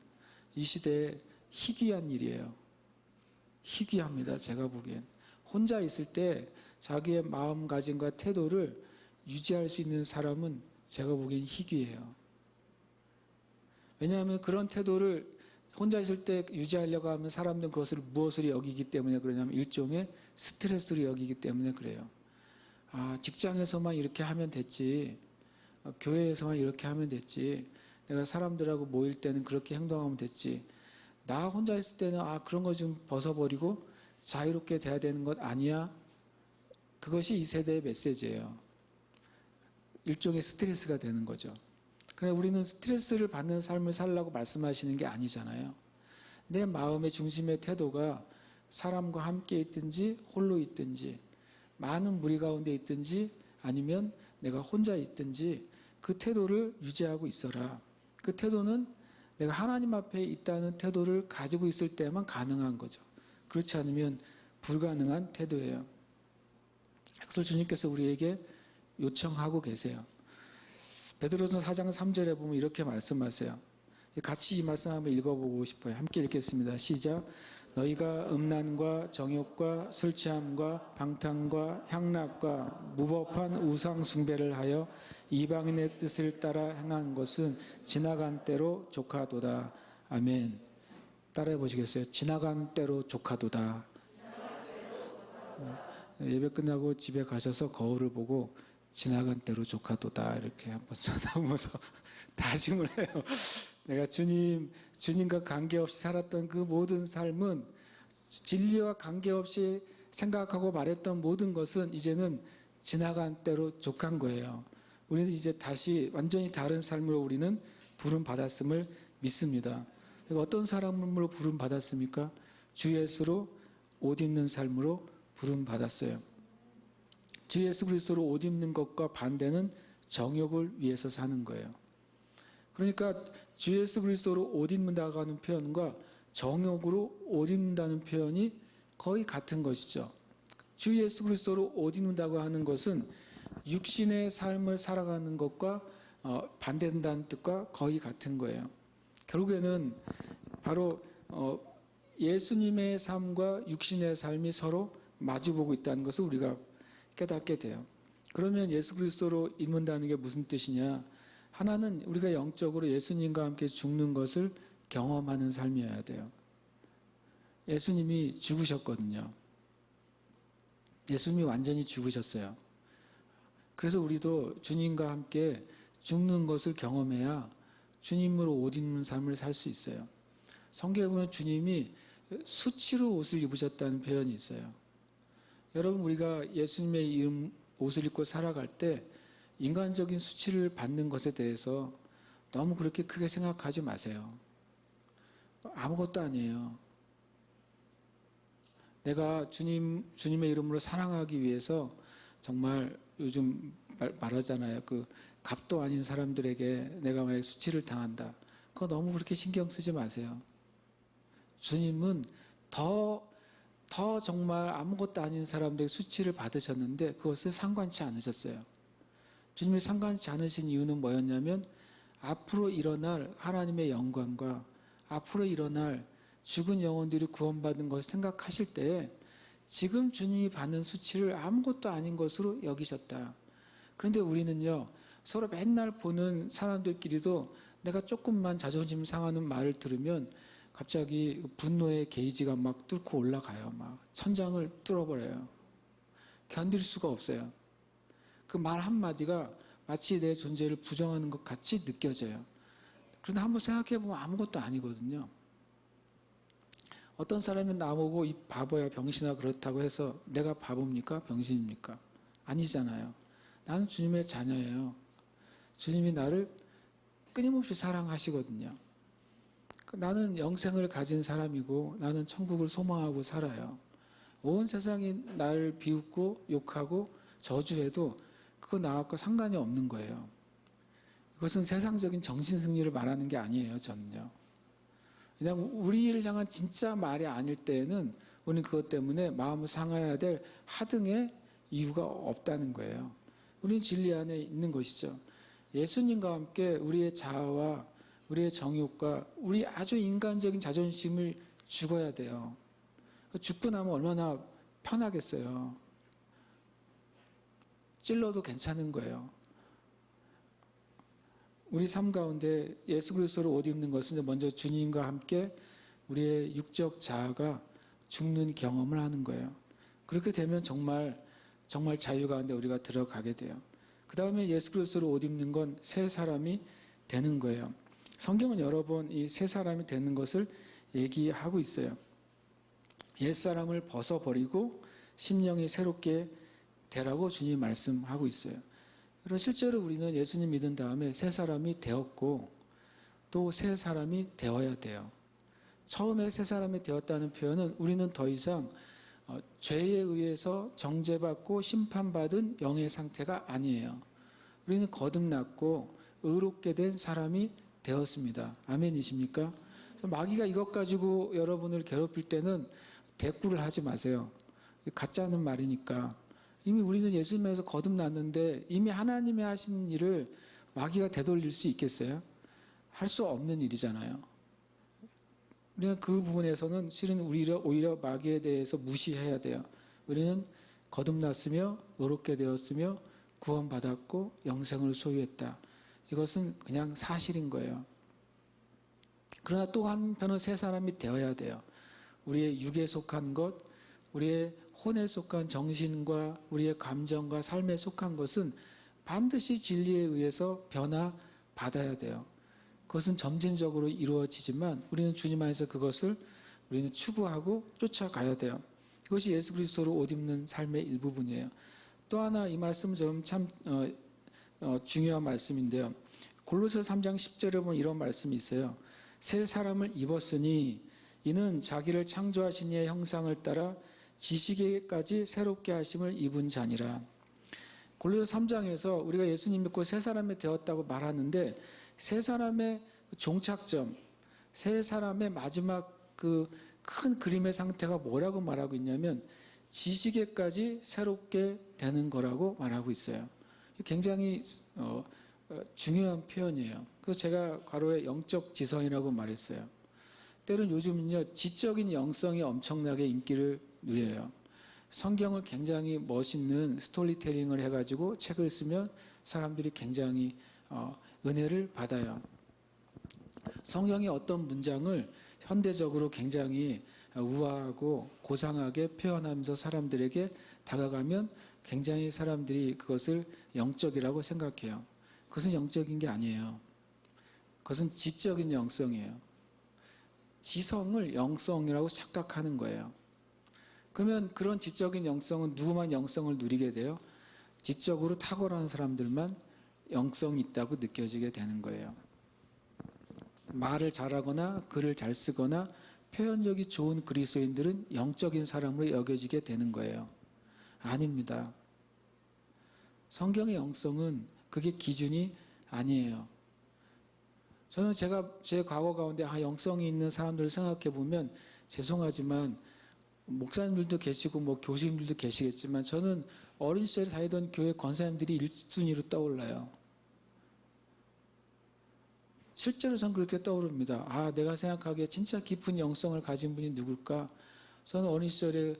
이 시대에 희귀한 일이에요. 희귀합니다. 제가 보기엔. 혼자 있을 때 자기의 마음가짐과 태도를 유지할 수 있는 사람은 제가 보기엔 희귀해요. 왜냐하면 그런 태도를 혼자 있을 때 유지하려고 하면 사람들은 그것을 무엇으로 여기기 때문에 그러냐면 일종의 스트레스로 여기기 때문에 그래요. 직장에서만 이렇게 하면 됐지, 교회에서만 이렇게 하면 됐지, 내가 사람들하고 모일 때는 그렇게 행동하면 됐지, 나 혼자 있을 때는 그런 거 좀 벗어버리고 자유롭게 돼야 되는 것 아니야? 그것이 이 세대의 메시지예요. 일종의 스트레스가 되는 거죠. 그래, 우리는 스트레스를 받는 삶을 살라고 말씀하시는 게 아니잖아요. 내 마음의 중심의 태도가 사람과 함께 있든지 홀로 있든지 많은 무리 가운데 있든지 아니면 내가 혼자 있든지 그 태도를 유지하고 있어라. 그 태도는 내가 하나님 앞에 있다는 태도를 가지고 있을 때만 가능한 거죠. 그렇지 않으면 불가능한 태도예요. 그래서 주님께서 우리에게 요청하고 계세요. 베드로전서 4장 3절에 보면 이렇게 말씀하세요. 같이 이 말씀 한번 읽어보고 싶어요. 함께 읽겠습니다. 시작. 너희가 음란과 정욕과 술 취함과 방탕과 향락과 무법한 우상 숭배를 하여 이방인의 뜻을 따라 행한 것은 지나간 때로 조카도다. 아멘. 따라해 보시겠어요? 지나간 때로 조카도다. 예배 끝나고 집에 가셔서 거울을 보고 지나간 때로 조카도다 이렇게 한번 쳐다보면서 다짐을 해요. 내가 주님과 관계없이 살았던 그 모든 삶은, 진리와 관계없이 생각하고 말했던 모든 것은 이제는 지나간 때로 족한 거예요. 우리는 이제 다시 완전히 다른 삶으로 우리는 부름받았음을 믿습니다. 어떤 사람으로 부름받았습니까? 주 예수로 옷 입는 삶으로 부름받았어요. 주 예수 그리스도로 옷 입는 것과 반대는 정욕을 위해서 사는 거예요. 그러니까 주 예수 그리스도로 옷 입는다고 하는 표현과 정욕으로 옷 입는다는 표현이 거의 같은 것이죠. 주 예수 그리스도로 옷 입는다고 하는 것은 육신의 삶을 살아가는 것과 반대된다는 뜻과 거의 같은 거예요. 결국에는 바로 예수님의 삶과 육신의 삶이 서로 마주보고 있다는 것을 우리가 깨닫게 돼요. 그러면 예수 그리스도로 입는다는 게 무슨 뜻이냐? 하나는 우리가 영적으로 예수님과 함께 죽는 것을 경험하는 삶이어야 돼요. 예수님이 죽으셨거든요. 예수님이 완전히 죽으셨어요. 그래서 우리도 주님과 함께 죽는 것을 경험해야 주님으로 옷 입는 삶을 살 수 있어요. 성경에 보면 주님이 수치로 옷을 입으셨다는 표현이 있어요. 여러분, 우리가 예수님의 이름 옷을 입고 살아갈 때 인간적인 수치를 받는 것에 대해서 너무 그렇게 크게 생각하지 마세요. 아무것도 아니에요. 내가 주님의 이름으로 사랑하기 위해서 정말 요즘 말하잖아요. 그 값도 아닌 사람들에게 내가 만약에 수치를 당한다. 그거 너무 그렇게 신경 쓰지 마세요. 주님은 더 정말 아무것도 아닌 사람들에게 수치를 받으셨는데 그것을 상관치 않으셨어요. 주님이 상관치 않으신 이유는 뭐였냐면 앞으로 일어날 하나님의 영광과 앞으로 일어날 죽은 영혼들이 구원받은 것을 생각하실 때에 지금 주님이 받는 수치를 아무것도 아닌 것으로 여기셨다. 그런데 우리는요, 서로 맨날 보는 사람들끼리도 내가 조금만 자존심 상하는 말을 들으면 갑자기 분노의 게이지가 막 뚫고 올라가요. 막 천장을 뚫어버려요. 견딜 수가 없어요. 그 말 한마디가 마치 내 존재를 부정하는 것 같이 느껴져요. 그런데 한번 생각해 보면 아무것도 아니거든요. 어떤 사람이 나보고 이 바보야 병신아 그렇다고 해서 내가 바보입니까? 병신입니까? 아니잖아요. 나는 주님의 자녀예요. 주님이 나를 끊임없이 사랑하시거든요. 나는 영생을 가진 사람이고 나는 천국을 소망하고 살아요. 온 세상이 나를 비웃고 욕하고 저주해도 그거 나하고 상관이 없는 거예요. 이것은 세상적인 정신승리를 말하는 게 아니에요. 저는요. 왜냐하면 우리를 향한 진짜 말이 아닐 때에는 우리는 그것 때문에 마음을 상해야 될 하등의 이유가 없다는 거예요. 우리는 진리 안에 있는 것이죠. 예수님과 함께 우리의 자아와 우리의 정욕과 우리 아주 인간적인 자존심을 죽어야 돼요. 죽고 나면 얼마나 편하겠어요. 찔러도 괜찮은 거예요. 우리 삶 가운데 예수 그리스도로 옷 입는 것은 먼저 주님과 함께 우리의 육적 자아가 죽는 경험을 하는 거예요. 그렇게 되면 정말 자유 가운데 우리가 들어가게 돼요. 그 다음에 예수 그리스도로 옷 입는 건 새 사람이 되는 거예요. 성경은 여러 번 이 새 사람이 되는 것을 얘기하고 있어요. 옛사람을 벗어버리고 심령이 새롭게 되라고 주님이 말씀하고 있어요. 그리고 실제로 우리는 예수님 믿은 다음에 새 사람이 되었고 또 새 사람이 되어야 돼요. 처음에 새 사람이 되었다는 표현은 우리는 더 이상 죄에 의해서 정죄받고 심판받은 영의 상태가 아니에요. 우리는 거듭났고 의롭게 된 사람이 되었습니다. 아멘이십니까? 마귀가 이것 가지고 여러분을 괴롭힐 때는 대꾸를 하지 마세요. 가짜는 말이니까. 이미 우리는 예수님에서 거듭났는데 이미 하나님이 하신 일을 마귀가 되돌릴 수 있겠어요? 할 수 없는 일이잖아요. 우리는 그 부분에서는 실은 오히려 마귀에 대해서 무시해야 돼요. 우리는 거듭났으며 의롭게 되었으며 구원받았고 영생을 소유했다. 이것은 그냥 사실인 거예요. 그러나 또 한편은 새 사람이 되어야 돼요. 우리의 육에 속한 것, 우리의 혼에 속한 정신과 우리의 감정과 삶에 속한 것은 반드시 진리에 의해서 변화받아야 돼요. 그것은 점진적으로 이루어지지만 우리는 주님 안에서 그것을 우리는 추구하고 쫓아가야 돼요. 그것이 예수 그리스도로 옷 입는 삶의 일부분이에요. 또 하나 이 말씀은 좀 참 중요한 말씀인데요. 골로새 3장 10절에 보면 이런 말씀이 있어요. 새 사람을 입었으니 이는 자기를 창조하신 이의 형상을 따라 지식에까지 새롭게 하심을 입은 자니라. 골로새 3장에서 우리가 예수님 믿고 새 사람이 되었다고 말하는데 새 사람의 종착점, 새 사람의 마지막 그 큰 그림의 상태가 뭐라고 말하고 있냐면 지식에까지 새롭게 되는 거라고 말하고 있어요. 굉장히 중요한 표현이에요. 그래서 제가 괄호에 영적 지성이라고 말했어요. 때론 요즘은요 지적인 영성이 엄청나게 인기를 누려요. 성경을 굉장히 멋있는 스토리텔링을 해가지고 책을 쓰면 사람들이 굉장히 은혜를 받아요. 성경의 어떤 문장을 현대적으로 굉장히 우아하고 고상하게 표현하면서 사람들에게 다가가면 굉장히 사람들이 그것을 영적이라고 생각해요. 그것은 영적인 게 아니에요. 그것은 지적인 영성이에요. 지성을 영성이라고 착각하는 거예요. 그러면 그런 지적인 영성은 누구만 영성을 누리게 돼요? 지적으로 탁월한 사람들만 영성이 있다고 느껴지게 되는 거예요. 말을 잘하거나 글을 잘 쓰거나 표현력이 좋은 그리스도인들은 영적인 사람으로 여겨지게 되는 거예요. 아닙니다. 성경의 영성은 그게 기준이 아니에요. 저는 제 과거 가운데 영성이 있는 사람들을 생각해 보면 죄송하지만 목사님들도 계시고 교수님들도 계시겠지만 저는 어린 시절에 다니던 교회 권사님들이 1순위로 떠올라요. 실제로 전 그렇게 떠오릅니다. 아, 내가 생각하기에 진짜 깊은 영성을 가진 분이 누굴까? 저는 어린 시절에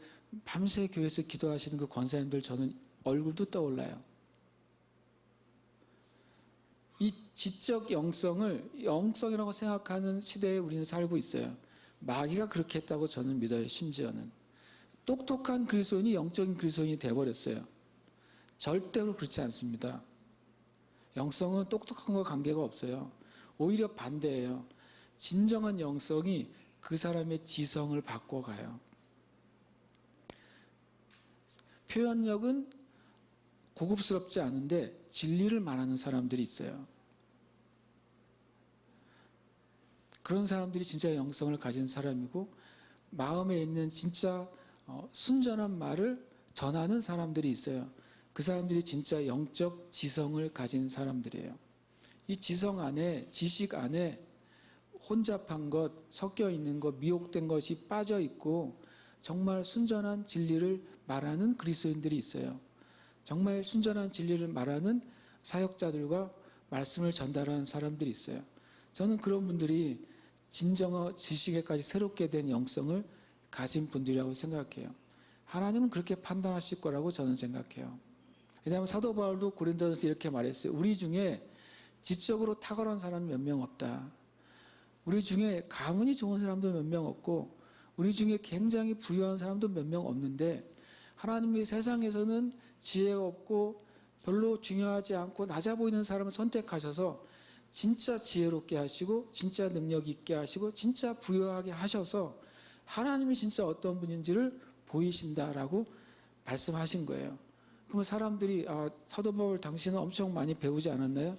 밤새 교회에서 기도하시는 그 권사님들 저는 얼굴도 떠올라요. 이 지적 영성을 영성이라고 생각하는 시대에 우리는 살고 있어요. 마귀가 그렇게 했다고 저는 믿어요. 심지어는. 똑똑한 그리스도인이 영적인 그리스도인이 돼버렸어요. 절대로 그렇지 않습니다. 영성은 똑똑한 것과 관계가 없어요. 오히려 반대예요. 진정한 영성이 그 사람의 지성을 바꿔가요. 표현력은 고급스럽지 않은데 진리를 말하는 사람들이 있어요. 그런 사람들이 진짜 영성을 가진 사람이고 마음에 있는 진짜 순전한 말을 전하는 사람들이 있어요. 그 사람들이 진짜 영적 지성을 가진 사람들이에요. 이 지성 안에, 지식 안에 혼잡한 것, 섞여 있는 것, 미혹된 것이 빠져 있고 정말 순전한 진리를 말하는 그리스도인들이 있어요. 정말 순전한 진리를 말하는 사역자들과 말씀을 전달하는 사람들이 있어요. 저는 그런 분들이 진정한 지식에까지 새롭게 된 영성을 가진 분들이라고 생각해요. 하나님은 그렇게 판단하실 거라고 저는 생각해요. 왜냐하면 사도 바울도 고린도전서 이렇게 말했어요. 우리 중에 지적으로 탁월한 사람이 몇 명 없다. 우리 중에 가문이 좋은 사람도 몇 명 없고 우리 중에 굉장히 부유한 사람도 몇 명 없는데 하나님이 세상에서는 지혜가 없고 별로 중요하지 않고 낮아 보이는 사람을 선택하셔서 진짜 지혜롭게 하시고 진짜 능력 있게 하시고 진짜 부유하게 하셔서 하나님이 진짜 어떤 분인지를 보이신다라고 말씀하신 거예요. 그러면 사람들이 사도 바울 당신은 엄청 많이 배우지 않았나요?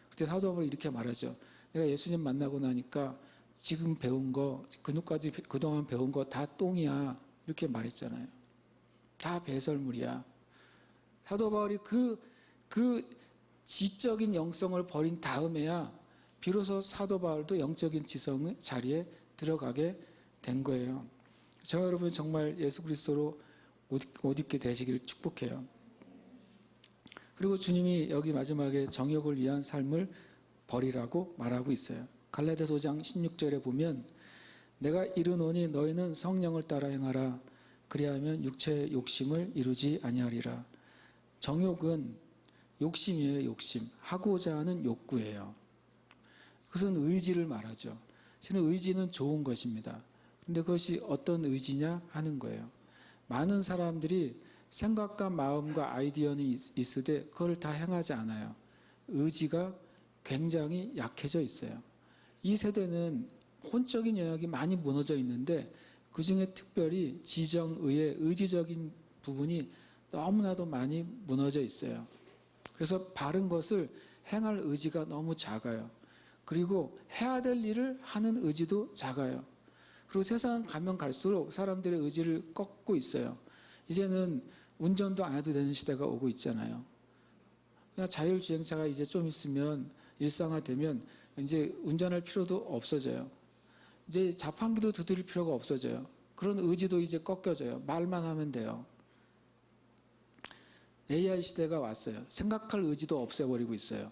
그때 사도 바울이 이렇게 말하죠. 내가 예수님 만나고 나니까 지금 배운 거 그동안 배운 거 다 똥이야 이렇게 말했잖아요. 다 배설물이야. 사도 바울이 그 지적인 영성을 버린 다음에야 비로소 사도 바울도 영적인 지성의 자리에 들어가게 된 거예요. 저와 여러분 정말 예수 그리스도로 옷 입게 되시기를 축복해요. 그리고 주님이 여기 마지막에 정욕을 위한 삶을 버리라고 말하고 있어요. 갈라디아서 5장 16절에 보면 내가 이르노니 너희는 성령을 따라 행하라. 그리하면 육체의 욕심을 이루지 아니하리라. 정욕은 욕심이에요. 욕심. 하고자 하는 욕구예요. 그것은 의지를 말하죠. 실은 의지는 좋은 것입니다. 그런데 그것이 어떤 의지냐 하는 거예요. 많은 사람들이 생각과 마음과 아이디어는 있으되 그걸 다 행하지 않아요. 의지가 굉장히 약해져 있어요. 이 세대는 혼적인 영역이 많이 무너져 있는데 그중에 특별히 지정의의 의지적인 부분이 너무나도 많이 무너져 있어요. 그래서 바른 것을 행할 의지가 너무 작아요. 그리고 해야 될 일을 하는 의지도 작아요. 그리고 세상 가면 갈수록 사람들의 의지를 꺾고 있어요. 이제는 운전도 안 해도 되는 시대가 오고 있잖아요. 그냥 자율주행차가 이제 좀 있으면 일상화되면 이제 운전할 필요도 없어져요. 이제 자판기도 두드릴 필요가 없어져요. 그런 의지도 이제 꺾여져요. 말만 하면 돼요. AI 시대가 왔어요. 생각할 의지도 없애버리고 있어요.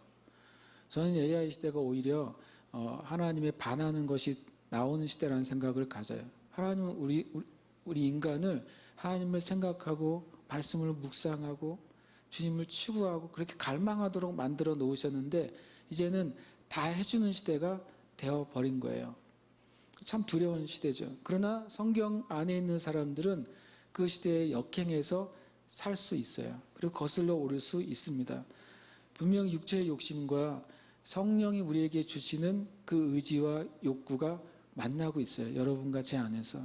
저는 AI 시대가 오히려 하나님에 반하는 것이 나오는 시대라는 생각을 가져요. 하나님은 우리 인간을 하나님을 생각하고 말씀을 묵상하고 주님을 추구하고 그렇게 갈망하도록 만들어 놓으셨는데 이제는 다 해주는 시대가 되어버린 거예요. 참 두려운 시대죠. 그러나 성경 안에 있는 사람들은 그 시대에 역행해서 살 수 있어요. 그리고 거슬러 오를 수 있습니다. 분명 육체의 욕심과 성령이 우리에게 주시는 그 의지와 욕구가 만나고 있어요. 여러분과 제 안에서.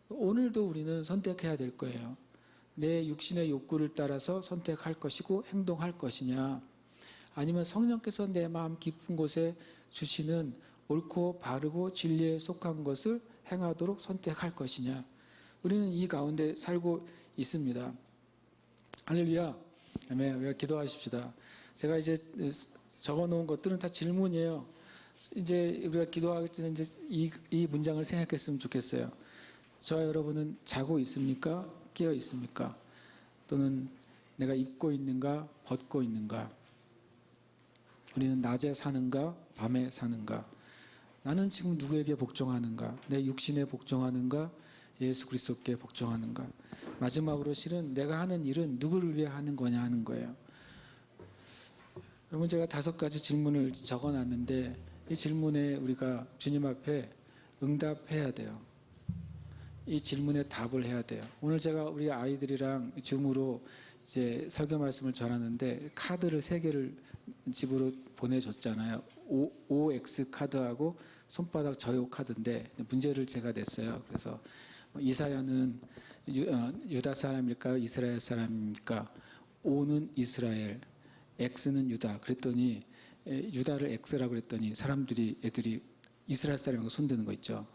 오늘도 우리는 선택해야 될 거예요. 내 육신의 욕구를 따라서 선택할 것이고 행동할 것이냐, 아니면 성령께서 내 마음 깊은 곳에 주시는 옳고 바르고 진리에 속한 것을 행하도록 선택할 것이냐. 우리는 이 가운데 살고 있습니다. 할렐루야. 아멘. 우리가 기도하십시다. 제가 이제 적어놓은 것들은 다 질문이에요. 이제 우리가 기도할 때는 이제 이 문장을 생각했으면 좋겠어요. 저와 여러분은 자고 있습니까? 깨어 있습니까? 또는 내가 입고 있는가? 벗고 있는가? 우리는 낮에 사는가? 밤에 사는가? 나는 지금 누구에게 복종하는가? 내 육신에 복종하는가? 예수 그리스도께 복종하는가? 마지막으로 실은 내가 하는 일은 누구를 위해 하는 거냐 하는 거예요. 여러분, 제가 5가지 질문을 적어놨는데 이 질문에 우리가 주님 앞에 응답해야 돼요. 이 질문에 답을 해야 돼요. 오늘 제가 우리 아이들이랑 줌으로 이제 설교 말씀을 전하는데 카드를 3개를 집으로 보내줬잖아요. OX 카드하고 손바닥 저요 카드인데 문제를 제가 냈어요. 그래서 이사야는 유다 사람일까요? 이스라엘 사람입니까? O는 이스라엘, X는 유다. 그랬더니 유다를 X라고 그랬더니 애들이 이스라엘 사람이라고 손드는 거 있죠.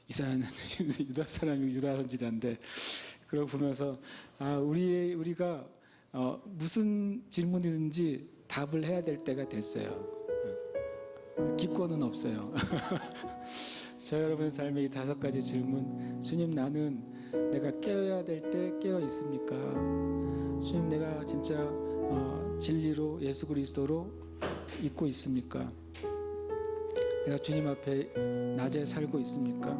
이사야는 유다 사람이 유다 선지자인데 그걸 보면서 우리가 무슨 질문이든지 답을 해야 될 때가 됐어요. 기권은 없어요. 저 여러분의 삶의 이 5가지 질문, 주님, 나는 내가 깨어야 될 때 깨어 있습니까? 주님, 내가 진짜 진리로 예수 그리스도로 있고 있습니까? 내가 주님 앞에 낮에 살고 있습니까?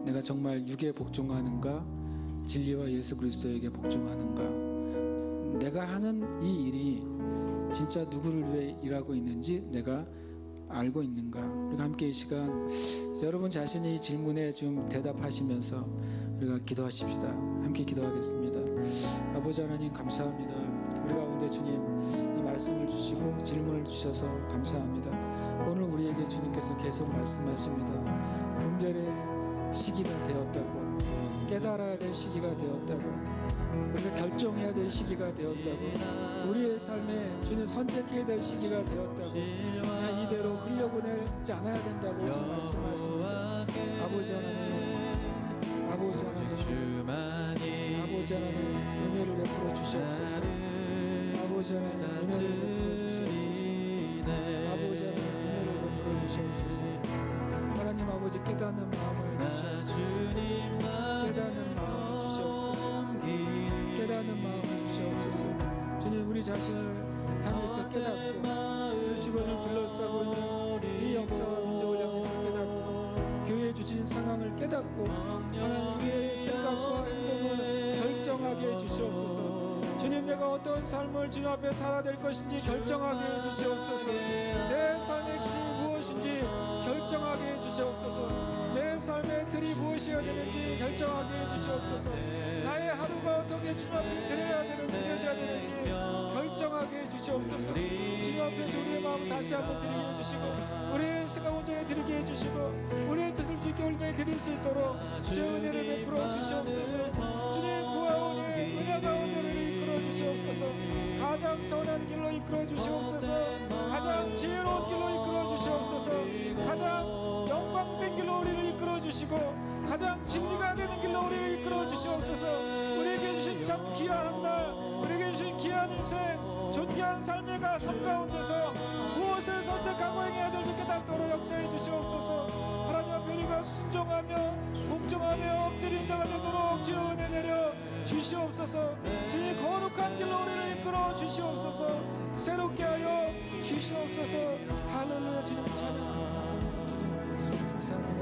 내가 정말 육에 복종하는가? 진리와 예수 그리스도에게 복종하는가? 내가 하는 이 일이 진짜 누구를 위해 일하고 있는지 내가 알고 있는가? 우리가 함께 이 시간 여러분 자신이 이 질문에 좀 대답하시면서 우리가 기도하십시다. 함께 기도하겠습니다. 아버지 하나님, 감사합니다. 우리 가운데 주님 이 말씀을 주시고 질문을 주셔서 감사합니다. 오늘 우리에게 주님께서 계속 말씀하십니다. 분별의 시기가 되었다고, 깨달아야 될 시기가 되었다고, 우리가 결정해야 될 시기가 되었다고, 우리의 삶에 주님 선택해야 될 시기가 되었다고, 그냥 이대로 흘려보내지 않아야 된다고 지금 말씀하십니다. 아버지 하나님, 아버지 하나님, 아버지 하나님, 은혜를 베풀어 주시옵소서. 아버지 하나님, 은혜를 베풀어 주시옵소서. 아버지 하나님, 은혜를 베풀어 주시옵소서. 하나님 아버지, 깨닫는 마음을 주시옵소서. 깨닫는 마음을 주시옵소서. 깨닫는 마음을 주시옵소서. 주님, 우리 자신을 향해서 깨닫고 우리 주변을 둘러싸고 있는 이 역사와 민족을 향해서 깨닫고 교회에 주신 상황을 깨닫고 하나님 우리의 생각과 행동을 결정하게 해주시옵소서. 주님, 내가 어떤 삶을 주님 앞에 살아야 될 것인지 결정하게 해주시옵소서. 내 삶의 길이 무엇인지 결정하게 해주시옵소서. 내 삶의 틀이 무엇이어야 되는지 결정하게 해주시옵소서. 나의 하루가 어떻게 주님 앞에 드려야 되는 드려져야 되는지 결정하게 해주시옵소서. 주님 앞에 우리의 마음 다시 한번 드리게 해주시고 우리의 생각 온전히 드리게 해주시고 우리의 뜻을 주께 온전히 드릴 수 있도록 주의 은혜를 베풀어 주시옵소서. 주님, 구하오니 은혜 가운데를 이끌어 주시옵소서. 가장 선한 길로 이끌어 주시옵소서. 가장 지혜로운 길로 이끌어 주시옵소서. 가장 영광된 길로 우리를 이끌어 주시고 가장 진리가 되는 길로 우리를 이끌어 주시옵소서. 우리에게 주신 참 귀한 날, 우리에게 주신 귀한 인생, 존귀한 삶의 삶 가운데서 무엇을 선택하고 행해야 될지 깨닫도록 역사해 주시옵소서. 하나님 앞에 우리가 순종하며 복종하며 엎드린 자가 되도록 주의 은혜 내려 주시옵소서. 주의 거룩한 길로 우리를 이끌어 주시옵소서. 새롭게 하여 주시옵소서. 할렐루야. 주님 찬양합니다. 주님 감사합니다.